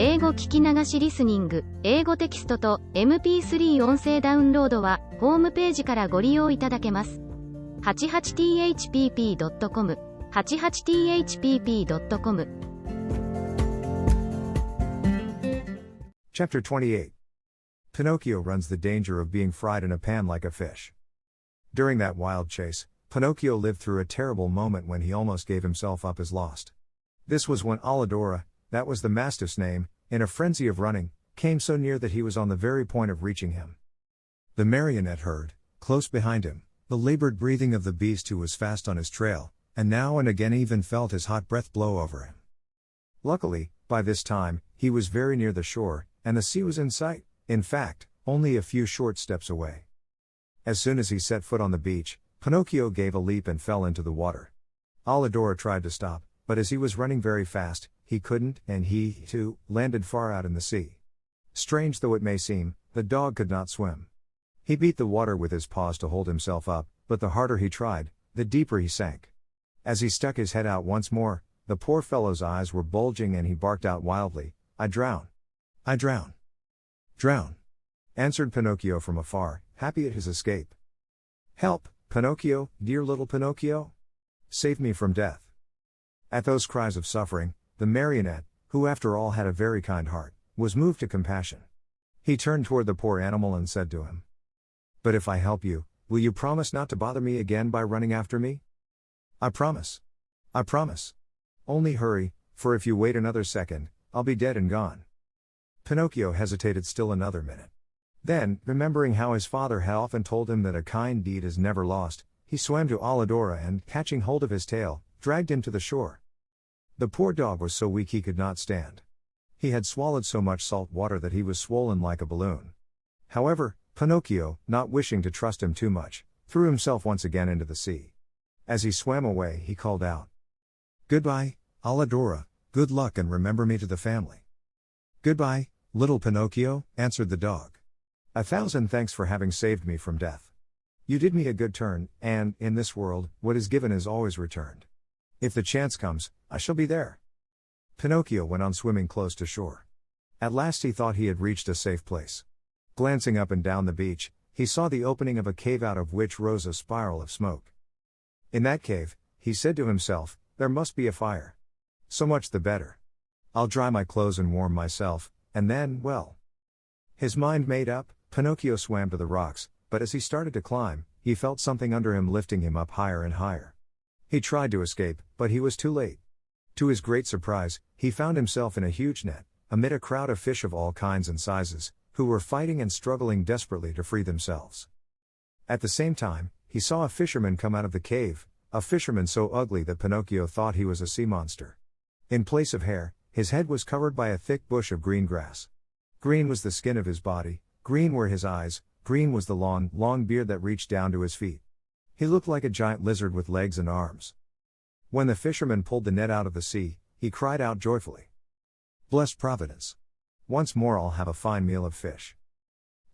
英語聞き流しリスニング、英語テキストと MP3 音声ダウンロードは、ホームページからご利用いただけます。88thpp.com 88thpp.com Chapter 28. Pinocchio runs the danger of being fried in a pan like a fish. During that wild chase, Pinocchio lived through a terrible moment when he almost gave himself up as lost. This was when Alidora, that was the mastiff's name, in a frenzy of running, came so near that he was on the very point of reaching him. The marionette heard, close behind him, the labored breathing of the beast who was fast on his trail, and now and again even felt his hot breath blow over him. Luckily, by this time, he was very near the shore, and the sea was in sight, in fact, only a few short steps away. As soon as he set foot on the beach, Pinocchio gave a leap and fell into the water. Alidora tried to stop, but as he was running very fast, he couldn't, and he, too, landed far out in the sea. Strange though it may seem, the dog could not swim. He beat the water with his paws to hold himself up, but the harder he tried, the deeper he sank. As he stuck his head out once more, the poor fellow's eyes were bulging and he barked out wildly, "I drown! I drown! Drown!" answered Pinocchio from afar, happy at his escape. "Help, Pinocchio, dear little Pinocchio! Save me from death!" At those cries of suffering, the marionette, who after all had a very kind heart, was moved to compassion. He turned toward the poor animal and said to him, "But if I help you, will you promise not to bother me again by running after me?" "I promise. I promise. Only hurry, for if you wait another second, I'll be dead and gone." Pinocchio hesitated still another minute. Then, remembering how his father had often told him that a kind deed is never lost, he swam to Alidora and, catching hold of his tail, dragged him to the shore. The poor dog was so weak he could not stand. He had swallowed so much salt water that he was swollen like a balloon. However, Pinocchio, not wishing to trust him too much, threw himself once again into the sea. As he swam away, he called out, "Goodbye, Alidora, good luck and remember me to the family." "Goodbye, little Pinocchio," answered the dog. "A thousand thanks for having saved me from death. You did me a good turn, and, in this world, what is given is always returned. If the chance comes, I shall be there." Pinocchio went on swimming close to shore. At last he thought he had reached a safe place. Glancing up and down the beach, he saw the opening of a cave out of which rose a spiral of smoke. In that cave, he said to himself, there must be a fire. So much the better. I'll dry my clothes and warm myself, and then, well. His mind made up, Pinocchio swam to the rocks, but as he started to climb, he felt something under him lifting him up higher and higher. He tried to escape, but he was too late. To his great surprise, he found himself in a huge net, amid a crowd of fish of all kinds and sizes, who were fighting and struggling desperately to free themselves. At the same time, he saw a fisherman come out of the cave, a fisherman so ugly that Pinocchio thought he was a sea monster. In place of hair, his head was covered by a thick bush of green grass. Green was the skin of his body, green were his eyes, green was the long, long beard that reached down to his feet. He looked like a giant lizard with legs and arms. When the fisherman pulled the net out of the sea, he cried out joyfully, "Blessed Providence! Once more I'll have a fine meal of fish."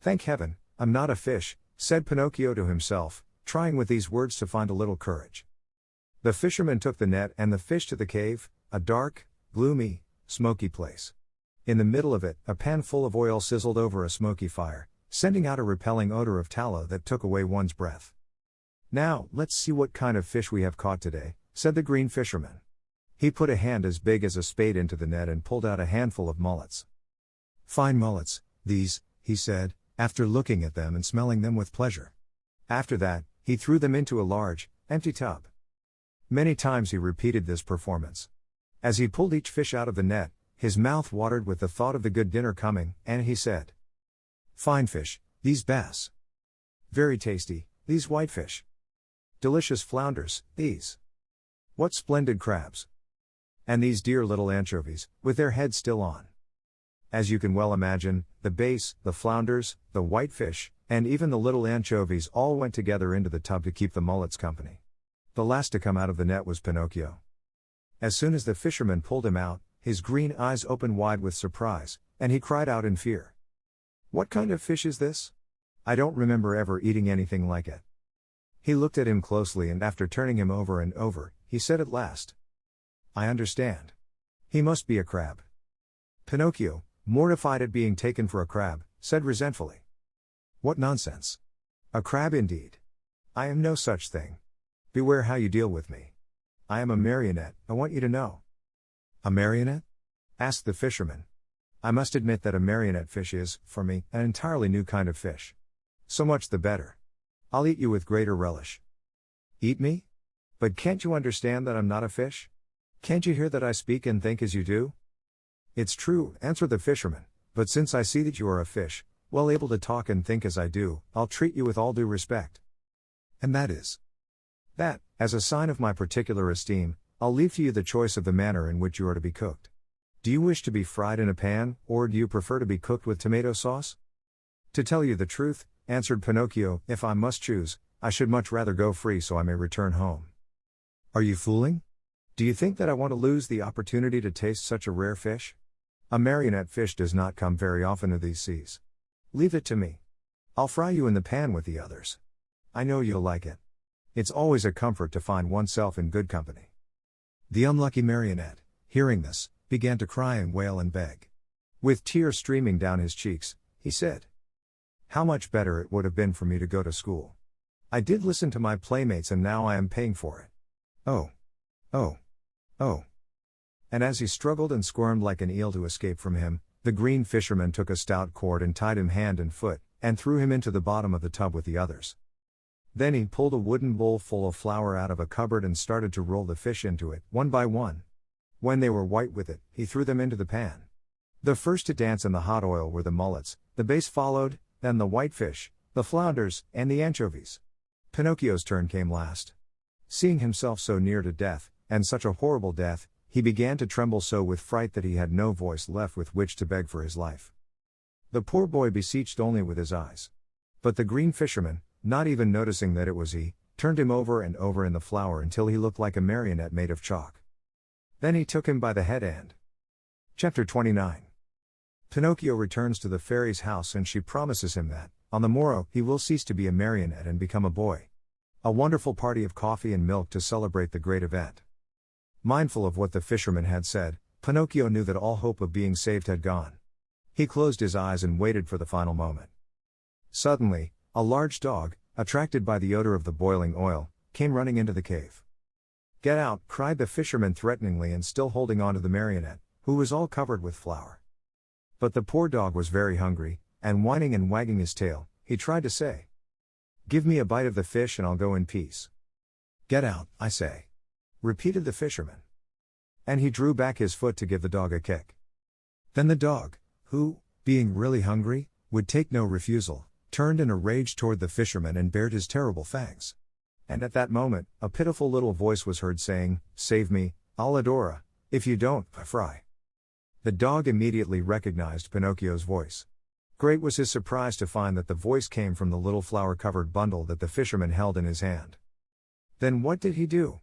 "Thank heaven, I'm not a fish," said Pinocchio to himself, trying with these words to find a little courage. The fisherman took the net and the fish to the cave, a dark, gloomy, smoky place. In the middle of it, a pan full of oil sizzled over a smoky fire, sending out a repelling odor of tallow that took away one's breath. "Now, let's see what kind of fish we have caught today," said the green fisherman. He put a hand as big as a spade into the net and pulled out a handful of mullets. "Fine mullets, these," he said, after looking at them and smelling them with pleasure. After that, he threw them into a large, empty tub. Many times he repeated this performance. As he pulled each fish out of the net, his mouth watered with the thought of the good dinner coming, and he said, "Fine fish, these bass. Very tasty, these whitefish. Delicious flounders, these. What splendid crabs. And these dear little anchovies, with their heads still on." As you can well imagine, the bass, the flounders, the whitefish, and even the little anchovies all went together into the tub to keep the mullets company. The last to come out of the net was Pinocchio. As soon as the fisherman pulled him out, his green eyes opened wide with surprise, and he cried out in fear, "What kind of fish is this? I don't remember ever eating anything like it." He looked at him closely and after turning him over and over, he said at last, "I understand. He must be a crab." Pinocchio, mortified at being taken for a crab, said resentfully. What nonsense! A crab indeed! I am no such thing. Beware how you deal with me. I am a marionette, I want you to know. A marionette? Asked the fisherman. I must admit that a marionette fish is, for me, an entirely new kind of fish. So much the better. I'll eat you with greater relish. Eat me? But can't you understand that I'm not a fish? Can't you hear that I speak and think as you do? It's true, answered the fisherman, but since I see that you are a fish, well able to talk and think as I do, I'll treat you with all due respect. And that is? That, as a sign of my particular esteem, I'll leave to you the choice of the manner in which you are to be cooked. Do you wish to be fried in a pan, or do you prefer to be cooked with tomato sauce? To tell you the truth, answered Pinocchio, if I must choose, I should much rather go free so I may return home. Are you fooling? Do you think that I want to lose the opportunity to taste such a rare fish? A marionette fish does not come very often to these seas. Leave it to me. I'll fry you in the pan with the others. I know you'll like it. It's always a comfort to find oneself in good company. The unlucky marionette, hearing this, began to cry and wail and beg. With tears streaming down his cheeks, he said, How much better it would have been for me to go to school. I did listen to my playmates and now I am paying for it. Oh. Oh. Oh. And as he struggled and squirmed like an eel to escape from him, the green fisherman took a stout cord and tied him hand and foot, and threw him into the bottom of the tub with the others. Then he pulled a wooden bowl full of flour out of a cupboard and started to roll the fish into it, one by one. When they were white with it, he threw them into the pan. The first to dance in the hot oil were the mullets, the bass followed, then the whitefish, the flounders, and the anchovies. Pinocchio's turn came last. Seeing himself so near to death, and such a horrible death, he began to tremble so with fright that he had no voice left with which to beg for his life. The poor boy beseeched only with his eyes. But the green fisherman, not even noticing that it was he, turned him over and over in the flour until he looked like a marionette made of chalk. Then he took him by the head and. Chapter 29. Pinocchio returns to the fairy's house and she promises him that, on the morrow, he will cease to be a marionette and become a boy. A wonderful party of coffee and milk to celebrate the great event. Mindful of what the fisherman had said, Pinocchio knew that all hope of being saved had gone. He closed his eyes and waited for the final moment. Suddenly, a large dog, attracted by the odor of the boiling oil, came running into the cave. Get out, cried the fisherman threateningly and still holding on to the marionette, who was all covered with flour. But the poor dog was very hungry, and whining and wagging his tail, he tried to say, Give me a bite of the fish and I'll go in peace. Get out, I say, repeated the fisherman. And he drew back his foot to give the dog a kick. Then the dog, who, being really hungry, would take no refusal, turned in a rage toward the fisherman and bared his terrible fangs. And at that moment, a pitiful little voice was heard saying, Save me, Alladora, if you don't, I fry. The dog immediately recognized Pinocchio's voice. Great was his surprise to find that the voice came from the little flour-covered bundle that the fisherman held in his hand. Then what did he do?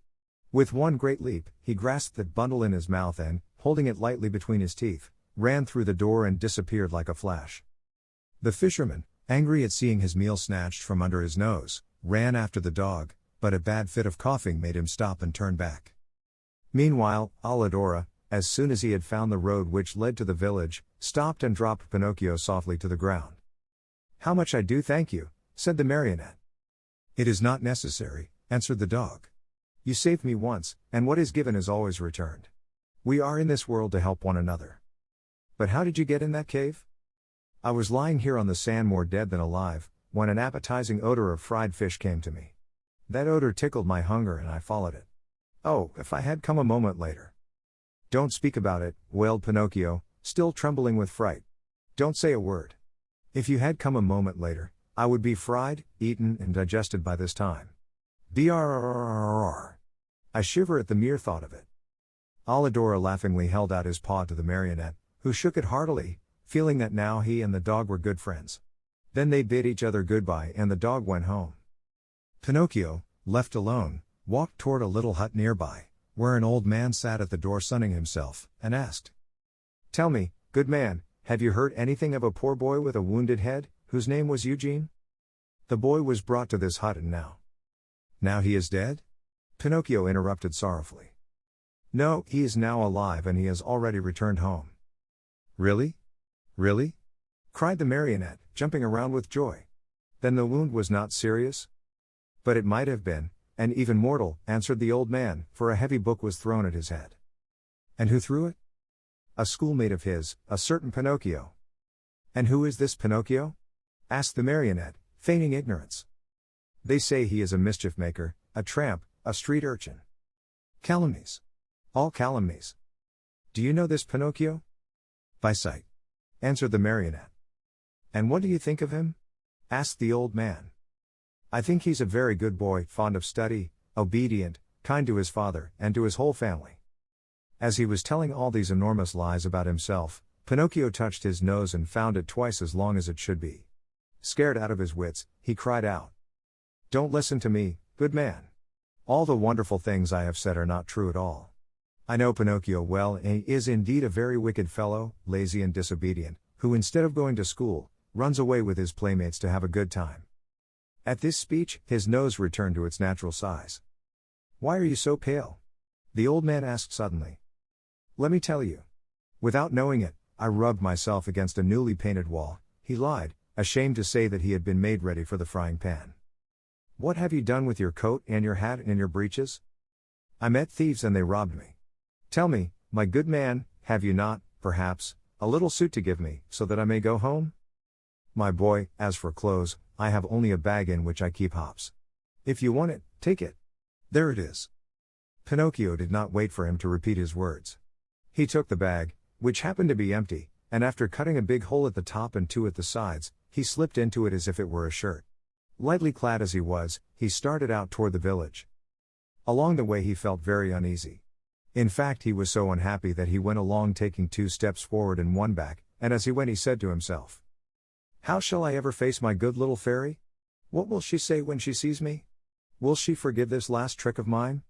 With one great leap, he grasped that bundle in his mouth and, holding it lightly between his teeth, ran through the door and disappeared like a flash. The fisherman, angry at seeing his meal snatched from under his nose, ran after the dog, but a bad fit of coughing made him stop and turn back. Meanwhile, Alladora, as soon as he had found the road which led to the village, stopped and dropped Pinocchio softly to the ground. How much I do thank you, said the marionette. It is not necessary, answered the dog. You saved me once, and what is given is always returned. We are in this world to help one another. But how did you get in that cave? I was lying here on the sand more dead than alive, when an appetizing odor of fried fish came to me. That odor tickled my hunger and I followed it. Oh, if I had come a moment later. Don't speak about it, wailed Pinocchio, still trembling with fright. Don't say a word. If you had come a moment later, I would be fried, eaten and digested by this time. Brrrr. I shiver at the mere thought of it. Alladora laughingly held out his paw to the marionette, who shook it heartily, feeling that now he and the dog were good friends. Then they bid each other goodbye and the dog went home. Pinocchio, left alone, walked toward a little hut nearby, where an old man sat at the door sunning himself, and asked, Tell me, good man, have you heard anything of a poor boy with a wounded head, whose name was Eugene? The boy was brought to this hut and Now he is dead? Pinocchio interrupted sorrowfully. No, he is now alive and he has already returned home. Really? Really? Cried the marionette, jumping around with joy. Then the wound was not serious? But it might have been, and even mortal, answered the old man, for a heavy book was thrown at his head. And who threw it? A schoolmate of his, a certain Pinocchio. And who is this Pinocchio? Asked the marionette, feigning ignorance. They say he is a mischief maker, a tramp, a street urchin. Calumnies. All calumnies. Do you know this Pinocchio? By sight, answered the marionette. And what do you think of him? Asked the old man. I think he's a very good boy, fond of study, obedient, kind to his father, and to his whole family. As he was telling all these enormous lies about himself, Pinocchio touched his nose and found it twice as long as it should be. Scared out of his wits, he cried out, "Don't listen to me, good man. All the wonderful things I have said are not true at all. I know Pinocchio well, and he is indeed a very wicked fellow, lazy and disobedient, who instead of going to school, runs away with his playmates to have a good time." At this speech, his nose returned to its natural size. "Why are you so pale?" the old man asked suddenly. "Let me tell you. Without knowing it, I rubbed myself against a newly painted wall," he lied, ashamed to say that he had been made ready for the frying pan. "What have you done with your coat and your hat and your breeches?" "I met thieves and they robbed me. Tell me, my good man, have you not, perhaps, a little suit to give me, so that I may go home?" "My boy, as for clothes, I have only a bag in which I keep hops. If you want it, take it. There it is." Pinocchio did not wait for him to repeat his words. He took the bag, which happened to be empty, and after cutting a big hole at the top and two at the sides, he slipped into it as if it were a shirt. Lightly clad as he was, he started out toward the village. Along the way he felt very uneasy. In fact, he was so unhappy that he went along taking 2 steps forward and 1 back, and as he went he said to himself, "How shall I ever face my good little fairy? What will she say when she sees me? Will she forgive this last trick of mine?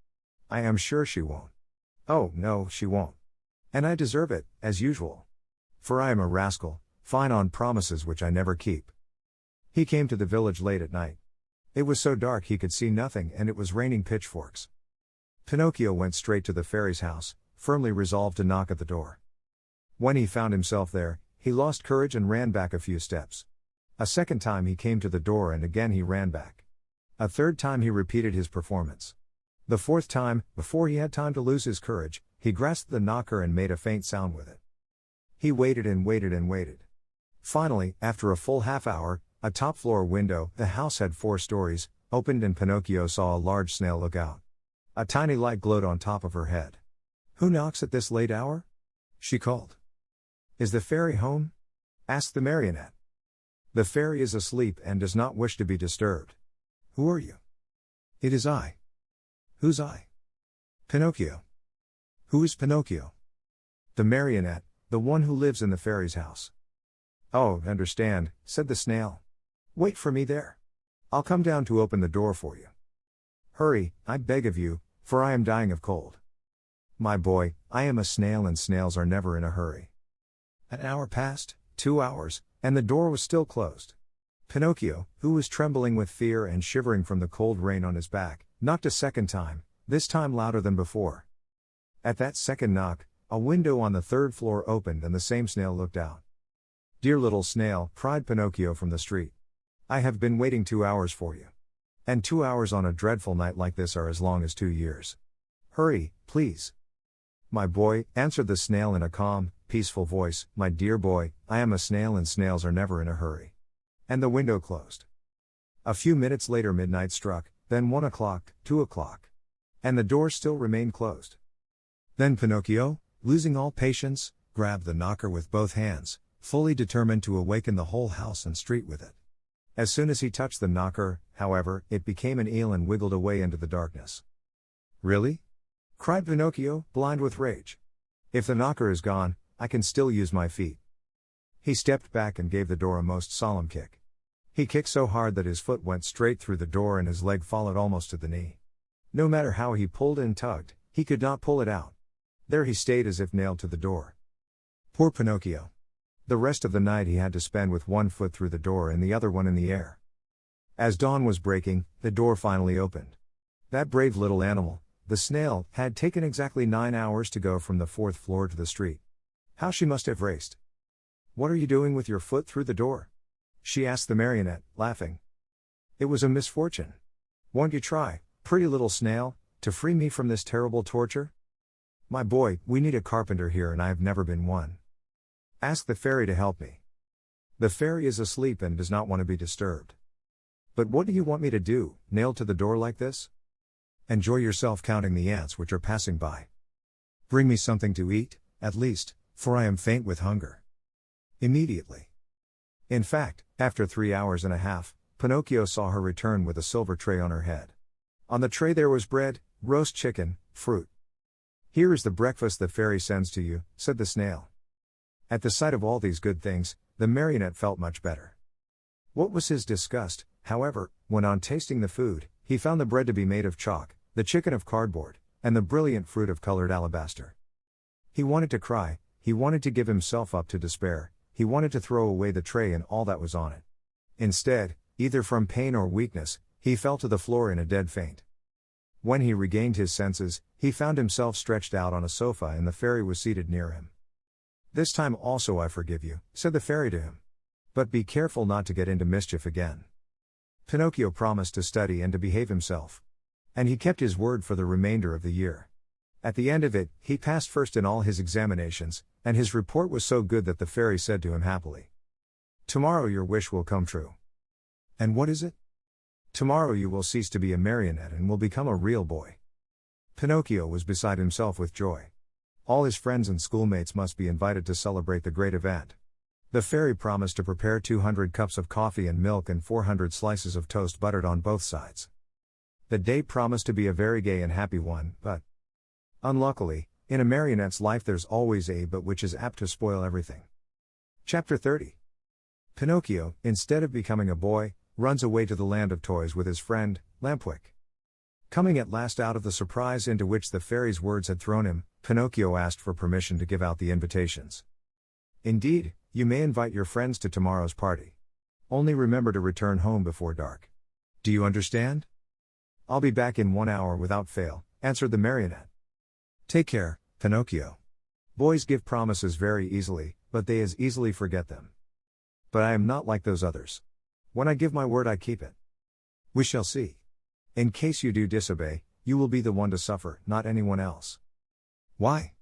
I am sure she won't. Oh, no, she won't. And I deserve it, as usual. For I am a rascal, fine on promises which I never keep." He came to the village late at night. It was so dark he could see nothing, and it was raining pitchforks. Pinocchio went straight to the fairy's house, firmly resolved to knock at the door. When he found himself there, he lost courage and ran back a few steps. A second time he came to the door and again he ran back. A third time he repeated his performance. The fourth time, before he had time to lose his courage, he grasped the knocker and made a faint sound with it. He waited and waited and waited. Finally, after a full half-hour, a top-floor window, the house had 4 stories, opened and Pinocchio saw a large snail look out. A tiny light glowed on top of her head. "Who knocks at this late hour?" she called. "Is the fairy home?" asked the marionette. "The fairy is asleep and does not wish to be disturbed." "Who are you?" "It is I." "Who's I?" "Pinocchio." "Who is Pinocchio?" "The marionette, the one who lives in the fairy's house." "Oh, understand," said the snail. "Wait for me there. I'll come down to open the door for you. Hurry, I beg of you, for I am dying of cold." "My boy, I am a snail and snails are never in a hurry." An hour passed, 2 hours, and the door was still closed. Pinocchio, who was trembling with fear and shivering from the cold rain on his back, knocked a second time, this time louder than before. At that second knock, a window on the 3rd floor opened and the same snail looked out. "Dear little snail," cried Pinocchio from the street. "I have been waiting 2 hours for you. And 2 hours on a dreadful night like this are as long as 2 years. Hurry, please." "My boy," answered the snail in a calm, peaceful voice, "my dear boy, I am a snail and snails are never in a hurry." And the window closed. A few minutes later midnight struck, then 1 o'clock, 2 o'clock. And the door still remained closed. Then Pinocchio, losing all patience, grabbed the knocker with both hands, fully determined to awaken the whole house and street with it. As soon as he touched the knocker, however, it became an eel and wiggled away into the darkness. "Really?" cried Pinocchio, blind with rage. "If the knocker is gone, I can still use my feet." He stepped back and gave the door a most solemn kick. He kicked so hard that his foot went straight through the door and his leg followed almost to the knee. No matter how he pulled and tugged, he could not pull it out. There he stayed as if nailed to the door. Poor Pinocchio. The rest of the night he had to spend with one foot through the door and the other one in the air. As dawn was breaking, the door finally opened. That brave little animal, the snail, had taken exactly 9 hours to go from the 4th floor to the street. How she must have raced. What are you doing with your foot through the door? She asked the marionette, laughing. It was a misfortune. Won't you try, pretty little snail, to free me from this terrible torture? My boy, we need a carpenter here and I have never been one. Ask the fairy to help me. The fairy is asleep and does not want to be disturbed. But what do you want me to do, nailed to the door like this? Enjoy yourself counting the ants which are passing by. Bring me something to eat, at least, for I am faint with hunger. Immediately. In fact, after 3 hours and a half, Pinocchio saw her return with a silver tray on her head. On the tray there was bread, roast chicken, fruit. Here is the breakfast the fairy sends to you, said the snail. At the sight of all these good things, the marionette felt much better. What was his disgust, however, when on tasting the food, he found the bread to be made of chalk, the chicken of cardboard, and the brilliant fruit of colored alabaster. He wanted to cry, he wanted to give himself up to despair, he wanted to throw away the tray and all that was on it. Instead, either from pain or weakness, he fell to the floor in a dead faint. When he regained his senses, he found himself stretched out on a sofa and the fairy was seated near him. This time also I forgive you, said the fairy to him. But be careful not to get into mischief again. Pinocchio promised to study and to behave himself. And he kept his word for the remainder of the year. At the end of it, he passed first in all his examinations, and his report was so good that the fairy said to him happily, "Tomorrow your wish will come true." And what is it? Tomorrow you will cease to be a marionette and will become a real boy. Pinocchio was beside himself with joy. All his friends and schoolmates must be invited to celebrate the great event. The fairy promised to prepare 200 cups of coffee and milk and 400 slices of toast buttered on both sides. The day promised to be a very gay and happy one, but unluckily, in a marionette's life there's always a but which is apt to spoil everything. Chapter 30. Pinocchio, instead of becoming a boy, runs away to the land of toys with his friend, Lampwick. Coming at last out of the surprise into which the fairy's words had thrown him, Pinocchio asked for permission to give out the invitations. Indeed, you may invite your friends to tomorrow's party. Only remember to return home before dark. Do you understand? I'll be back in 1 hour without fail, answered the marionette. Take care, Pinocchio. Boys give promises very easily, but they as easily forget them. But I am not like those others. When I give my word I keep it. We shall see. In case you do disobey, you will be the one to suffer, not anyone else. Why?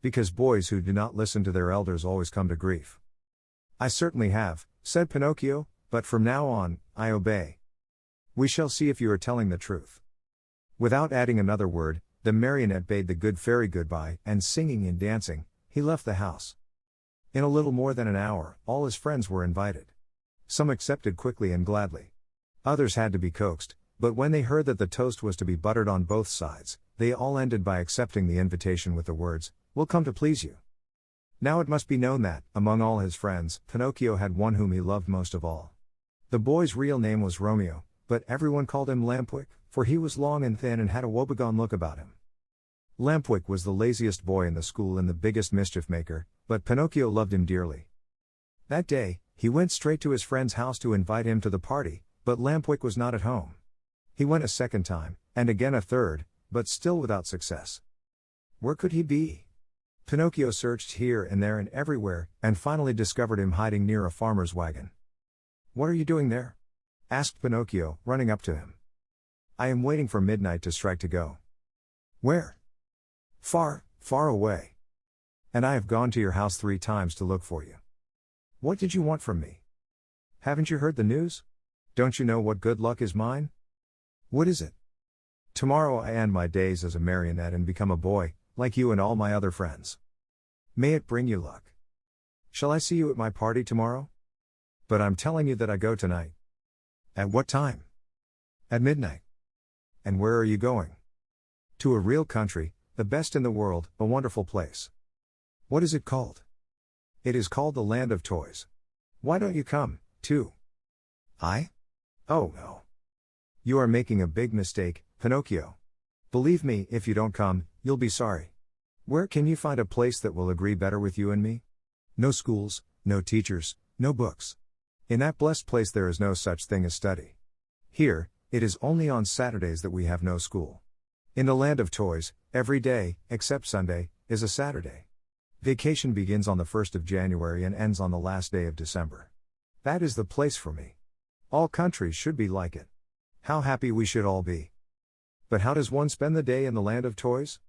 Because boys who do not listen to their elders always come to grief. I certainly have, said Pinocchio, but from now on, I obey. We shall see if you are telling the truth. Without adding another word, the marionette bade the good fairy goodbye, and singing and dancing, he left the house. In a little more than an hour, all his friends were invited. Some accepted quickly and gladly. Others had to be coaxed, but when they heard that the toast was to be buttered on both sides, they all ended by accepting the invitation with the words, "We'll come to please you." Now it must be known that, among all his friends, Pinocchio had one whom he loved most of all. The boy's real name was Romeo, but everyone called him Lampwick, for he was long and thin and had a woebegone look about him. Lampwick was the laziest boy in the school and the biggest mischief maker, but Pinocchio loved him dearly. That day, he went straight to his friend's house to invite him to the party, but Lampwick was not at home. He went a second time, and again a third, but still without success. Where could he be? Pinocchio searched here and there and everywhere, and finally discovered him hiding near a farmer's wagon. "What are you doing there?" asked Pinocchio, running up to him. "I am waiting for midnight to strike to go." "Where?" "Far, far away. And I have gone to your house 3 times to look for you." "What did you want from me?" "Haven't you heard the news? Don't you know what good luck is mine?" "What is it?" "Tomorrow I end my days as a marionette and become a boy, like you and all my other friends. May it bring you luck. Shall I see you at my party tomorrow?" "But I'm telling you that I go tonight." "At what time?" "At midnight." "And where are you going?" "To a real country, the best in the world, a wonderful place." "What is it called?" "It is called the Land of Toys. Why don't you come, too?" "I? Oh no. You are making a big mistake, Pinocchio. Believe me, if you don't come, you'll be sorry. Where can you find a place that will agree better with you and me? No schools, no teachers, no books. In that blessed place there is no such thing as study. Here, it is only on Saturdays that we have no school. In the Land of Toys, every day, except Sunday, is a Saturday. Vacation begins on the 1st of January and ends on the last day of December. That is the place for me. All countries should be like it. How happy we should all be. But how does one spend the day in the land of toys?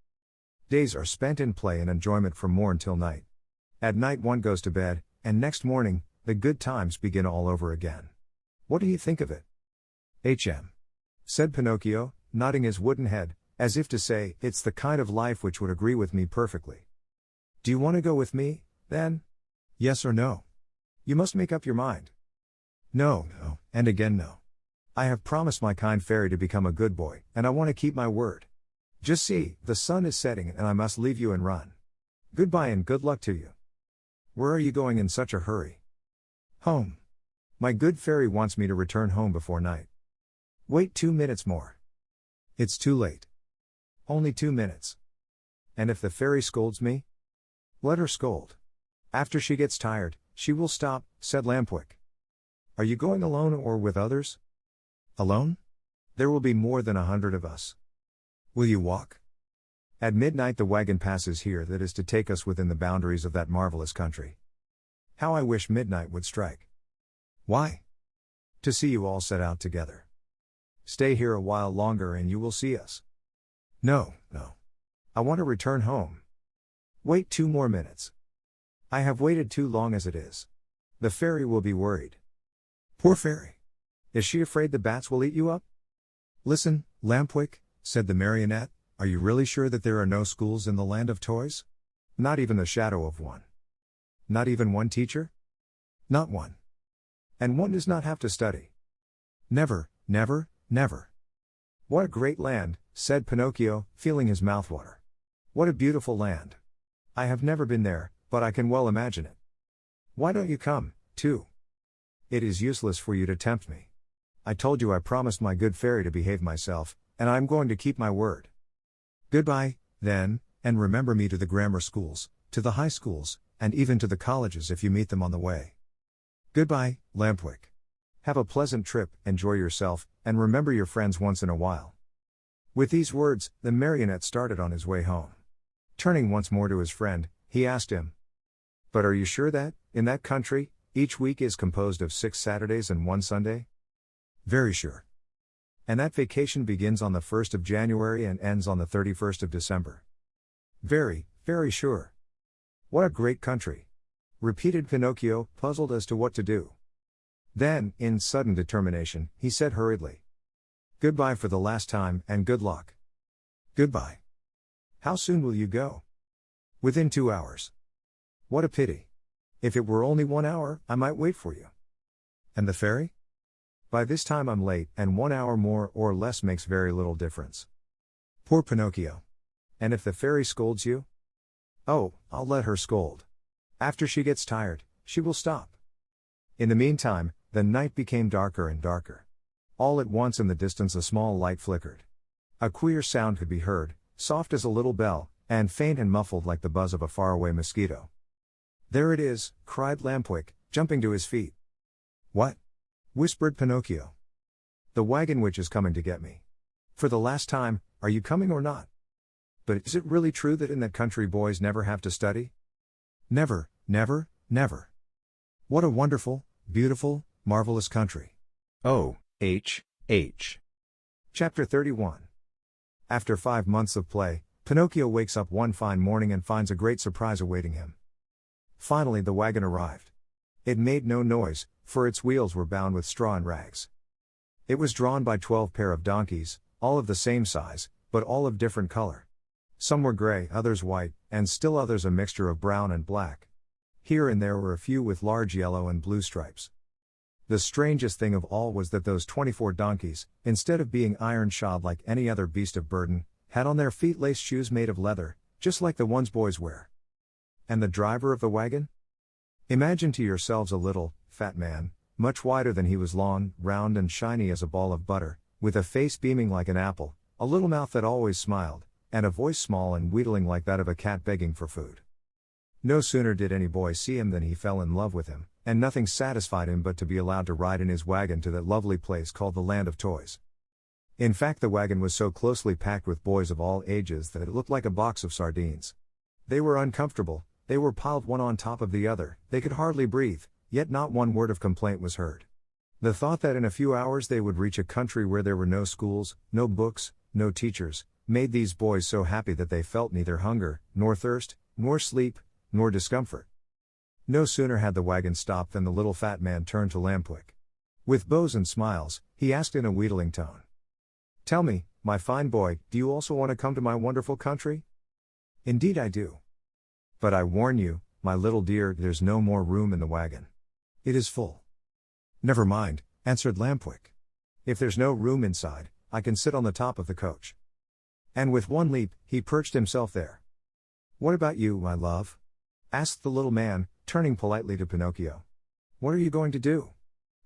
Days are spent in play and enjoyment from morn till night. At night one goes to bed, and next morning, the good times begin all over again. What do you think of it? Said Pinocchio, nodding his wooden head, as if to say, it's the kind of life which would agree with me perfectly. Do you want to go with me, then? Yes or no? You must make up your mind. No, and again no. I have promised my kind fairy to become a good boy, and I want to keep my word. Just see, the sun is setting and I must leave you and run. Goodbye and good luck to you. Where are you going in such a hurry? Home. My good fairy wants me to return home before night. Wait 2 minutes more. It's too late. Only 2 minutes. And if the fairy scolds me? Let her scold. After she gets tired, she will stop, said Lampwick. Are you going alone or with others? Alone? There will be more than 100 of us. Will you walk? At midnight the wagon passes here that is to take us within the boundaries of that marvelous country. How I wish midnight would strike. Why? To see you all set out together. Stay here a while longer and you will see us. No. I want to return home. Wait 2 more minutes. I have waited too long as it is. The fairy will be worried. Poor fairy. Is she afraid the bats will eat you up? Listen, Lampwick, said the marionette, are you really sure that there are no schools in the land of toys? Not even the shadow of one. Not even one teacher? Not one. And one does not have to study. Never. What a great land, said Pinocchio, feeling his mouth water. What a beautiful land. I have never been there, but I can well imagine it. Why don't you come, too? It is useless for you to tempt me. I told you I promised my good fairy to behave myself, and I am going to keep my word. Goodbye, then, and remember me to the grammar schools, to the high schools, and even to the colleges if you meet them on the way. Goodbye, Lampwick. Have a pleasant trip, enjoy yourself, and remember your friends once in a while. With these words, the marionette started on his way home. Turning once more to his friend, he asked him, But are you sure that, in that country, each week is composed of 6 Saturdays and 1 Sunday? Very sure. And that vacation begins on the 1st of January and ends on the 31st of December? Very sure. What a great country! Repeated Pinocchio, puzzled as to what to do. Then, in sudden determination, he said hurriedly, Goodbye for the last time, and good luck. Goodbye. How soon will you go? Within 2 hours. What a pity. If it were only 1 hour, I might wait for you. And the fairy? By this time I'm late, and 1 hour more or less makes very little difference. Poor Pinocchio. And if the fairy scolds you? Oh, I'll let her scold. After she gets tired, she will stop. In the meantime, the night became darker and darker. All at once in the distance a small light flickered. A queer sound could be heard, soft as a little bell, and faint and muffled like the buzz of a faraway mosquito. There it is, cried Lampwick, jumping to his feet. What? Whispered Pinocchio. The wagon which is coming to get me. For the last time, are you coming or not? But is it really true that in that country boys never have to study? Never. What a wonderful, beautiful, marvelous country. Chapter 31. After 5 months of play, Pinocchio wakes up one fine morning and finds a great surprise awaiting him. Finally the wagon arrived. It made no noise, for its wheels were bound with straw and rags. It was drawn by 12 pair of donkeys, all of the same size, but all of different color. Some were gray, others white, and still others a mixture of brown and black. Here and there were a few with large yellow and blue stripes. The strangest thing of all was that those 24 donkeys, instead of being iron-shod like any other beast of burden, had on their feet laced shoes made of leather, just like the ones boys wear. And the driver of the wagon? Imagine to yourselves a little, fat man, much wider than he was long, round and shiny as a ball of butter, with a face beaming like an apple, a little mouth that always smiled, and a voice small and wheedling like that of a cat begging for food. No sooner did any boy see him than he fell in love with him, and nothing satisfied him but to be allowed to ride in his wagon to that lovely place called the Land of Toys. In fact, the wagon was so closely packed with boys of all ages that it looked like a box of sardines. They were uncomfortable, They were piled one on top of the other, they could hardly breathe, yet not one word of complaint was heard. The thought that in a few hours they would reach a country where there were no schools, no books, no teachers, made these boys so happy that they felt neither hunger, nor thirst, nor sleep, nor discomfort. No sooner had the wagon stopped than the little fat man turned to Lampwick. With bows and smiles, he asked in a wheedling tone, "Tell me, my fine boy, do you also want to come to my wonderful country?" "Indeed I do. But I warn you, my little dear, there's no more room in the wagon. It is full." "Never mind," answered Lampwick. "If there's no room inside, I can sit on the top of the coach." And with one leap, he perched himself there. "What about you, my love?" asked the little man, turning politely to Pinocchio. "What are you going to do?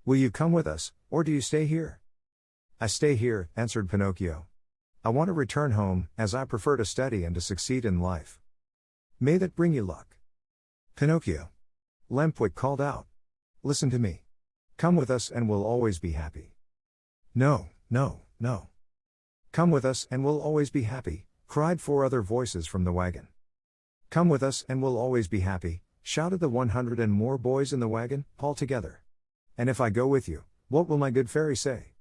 Will you come with us, or do you stay here?" "I stay here," answered Pinocchio. "I want to return home, as I prefer to study and to succeed in life." "May that bring you luck." "Pinocchio," Lampwick called out, "listen to me. Come with us and we'll always be happy." "No, no, no. Come with us and we'll always be happy," cried 4 other voices from the wagon. "Come with us and we'll always be happy," shouted the 100 and more boys in the wagon, all together. "And if I go with you, what will my good fairy say?"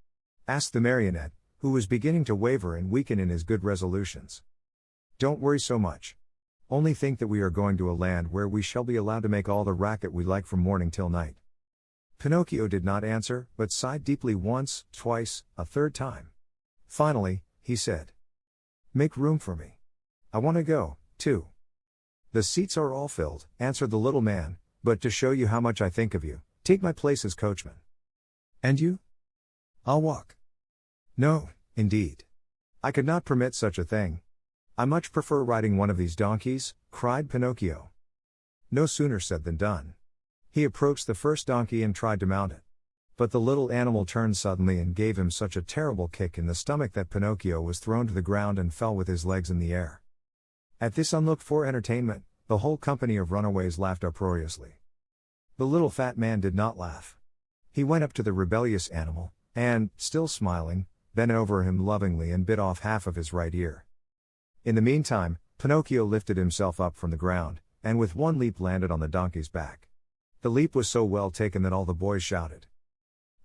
asked the marionette, who was beginning to waver and weaken in his good resolutions. "Don't worry so much. Only think that we are going to a land where we shall be allowed to make all the racket we like from morning till night." Pinocchio did not answer, but sighed deeply once, twice, a third time. Finally, he said, "Make room for me. I want to go, too." "The seats are all filled," answered the little man, "but to show you how much I think of you, take my place as coachman." "And you?" "I'll walk." "No, indeed. I could not permit such a thing. I much prefer riding one of these donkeys," cried Pinocchio. No sooner said than done. He approached the first donkey and tried to mount it. But the little animal turned suddenly and gave him such a terrible kick in the stomach that Pinocchio was thrown to the ground and fell with his legs in the air. At this unlooked-for entertainment, the whole company of runaways laughed uproariously. The little fat man did not laugh. He went up to the rebellious animal, and, still smiling, bent over him lovingly and bit off half of his right ear. In the meantime, Pinocchio lifted himself up from the ground, and with one leap landed on the donkey's back. The leap was so well taken that all the boys shouted,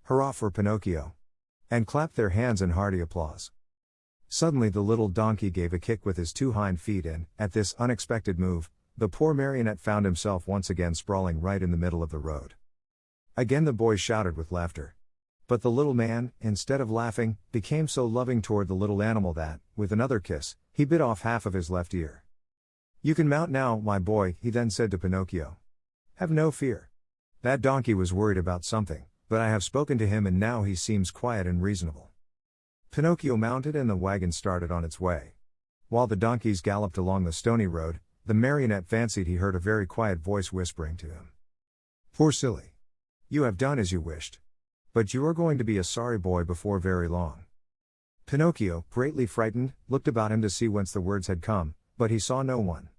"Hurrah for Pinocchio!" and clapped their hands in hearty applause. Suddenly the little donkey gave a kick with his 2 hind feet and, at this unexpected move, the poor marionette found himself once again sprawling right in the middle of the road. Again the boys shouted with laughter. But the little man, instead of laughing, became so loving toward the little animal that, with another kiss, he bit off half of his left ear. "You can mount now, my boy," he then said to Pinocchio. "Have no fear. That donkey was worried about something, but I have spoken to him and now he seems quiet and reasonable." Pinocchio mounted and the wagon started on its way. While the donkeys galloped along the stony road, the marionette fancied he heard a very quiet voice whispering to him, "Poor silly. You have done as you wished. But you are going to be a sorry boy before very long." Pinocchio, greatly frightened, looked about him to see whence the words had come, but he saw no one.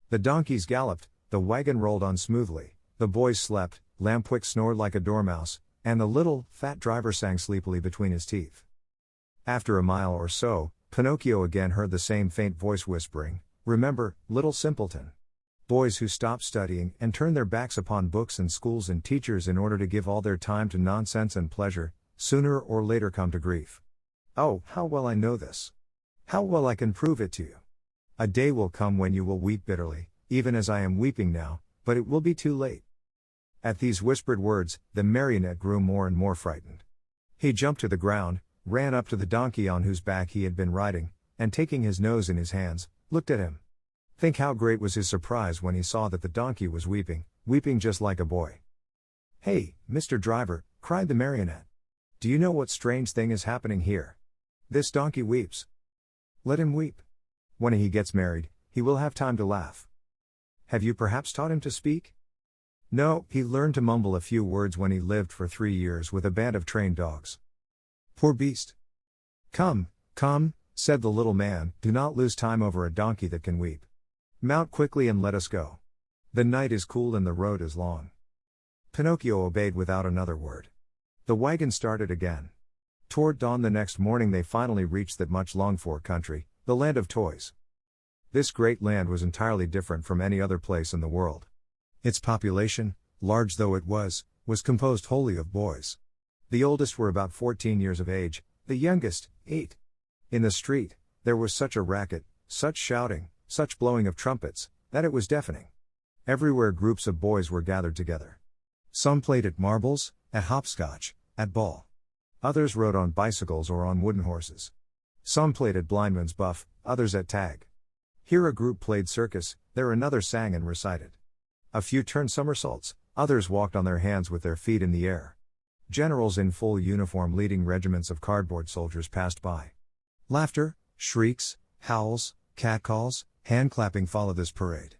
The donkeys galloped, the wagon rolled on smoothly, the boys slept, Lampwick snored like a dormouse, and the little, fat driver sang sleepily between his teeth. After a mile or so, Pinocchio again heard the same faint voice whispering, "Remember, little simpleton. Boys who stop studying and turn their backs upon books and schools and teachers in order to give all their time to nonsense and pleasure, sooner or later come to grief. Oh, how well I know this! How well I can prove it to you! A day will come when you will weep bitterly, even as I am weeping now, but it will be too late." At these whispered words, the marionette grew more and more frightened. He jumped to the ground, ran up to the donkey on whose back he had been riding, and taking his nose in his hands, looked at him. Think how great was his surprise when he saw that the donkey was weeping just like a boy. "Hey, Mr. Driver," cried the marionette. "Do you know what strange thing is happening here? This donkey weeps. Let him weep. When he gets married, he will have time to laugh. Have you perhaps taught him to speak?" "No, he learned to mumble a few words when he lived for 3 years with a band of trained dogs." "Poor beast." "Come, come," said the little man, "do not lose time over a donkey that can weep. Mount quickly and let us go. The night is cool and the road is long." Pinocchio obeyed without another word. The wagon started again. Toward dawn the next morning they finally reached that much longed-for country, the land of toys. This great land was entirely different from any other place in the world. Its population, large though it was composed wholly of boys. The oldest were about 14 years of age, the youngest, 8. In the street, there was such a racket, such shouting, such blowing of trumpets, that it was deafening. Everywhere groups of boys were gathered together. Some played at marbles, at hopscotch, at ball. Others rode on bicycles or on wooden horses. Some played at blindman's buff, others at tag. Here a group played circus, there another sang and recited. A few turned somersaults, others walked on their hands with their feet in the air. Generals in full uniform leading regiments of cardboard soldiers passed by. Laughter, shrieks, howls, catcalls, hand-clapping followed this parade.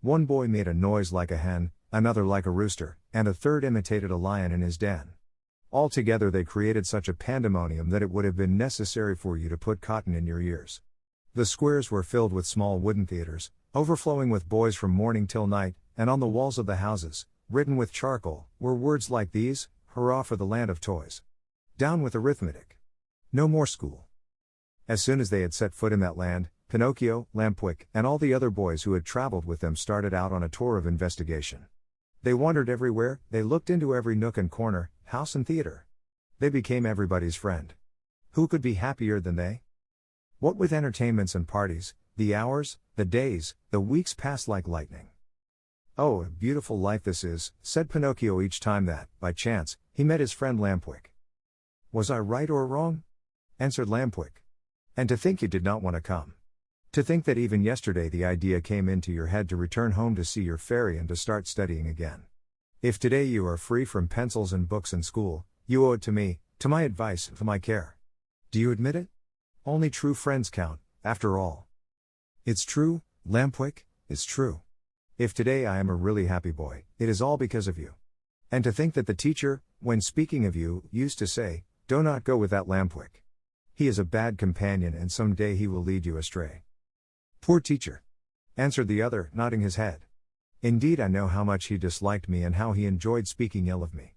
One boy made a noise like a hen, another like a rooster, and a third imitated a lion in his den. Altogether they created such a pandemonium that it would have been necessary for you to put cotton in your ears. The squares were filled with small wooden theaters, overflowing with boys from morning till night, and on the walls of the houses, written with charcoal, were words like these: "Hurrah for the land of toys. Down with arithmetic. No more school." As soon as they had set foot in that land, Pinocchio, Lampwick, and all the other boys who had traveled with them started out on a tour of investigation. They wandered everywhere, they looked into every nook and corner, house and theater. They became everybody's friend. Who could be happier than they? What with entertainments and parties, the hours, the days, the weeks passed like lightning. "Oh, a beautiful life this is," said Pinocchio each time that, by chance, he met his friend Lampwick. "Was I right or wrong?" answered Lampwick. "And to think you did not want to come. To think that even yesterday the idea came into your head to return home to see your fairy and to start studying again. If today you are free from pencils and books and school, you owe it to me, to my advice, to my care. Do you admit it? Only true friends count, after all." "It's true, Lampwick, it's true. If today I am a really happy boy, it is all because of you. And to think that the teacher, when speaking of you, used to say, 'Do not go with that Lampwick. He is a bad companion and some day he will lead you astray.'" "Poor teacher," answered the other, nodding his head. "Indeed I know how much he disliked me and how he enjoyed speaking ill of me.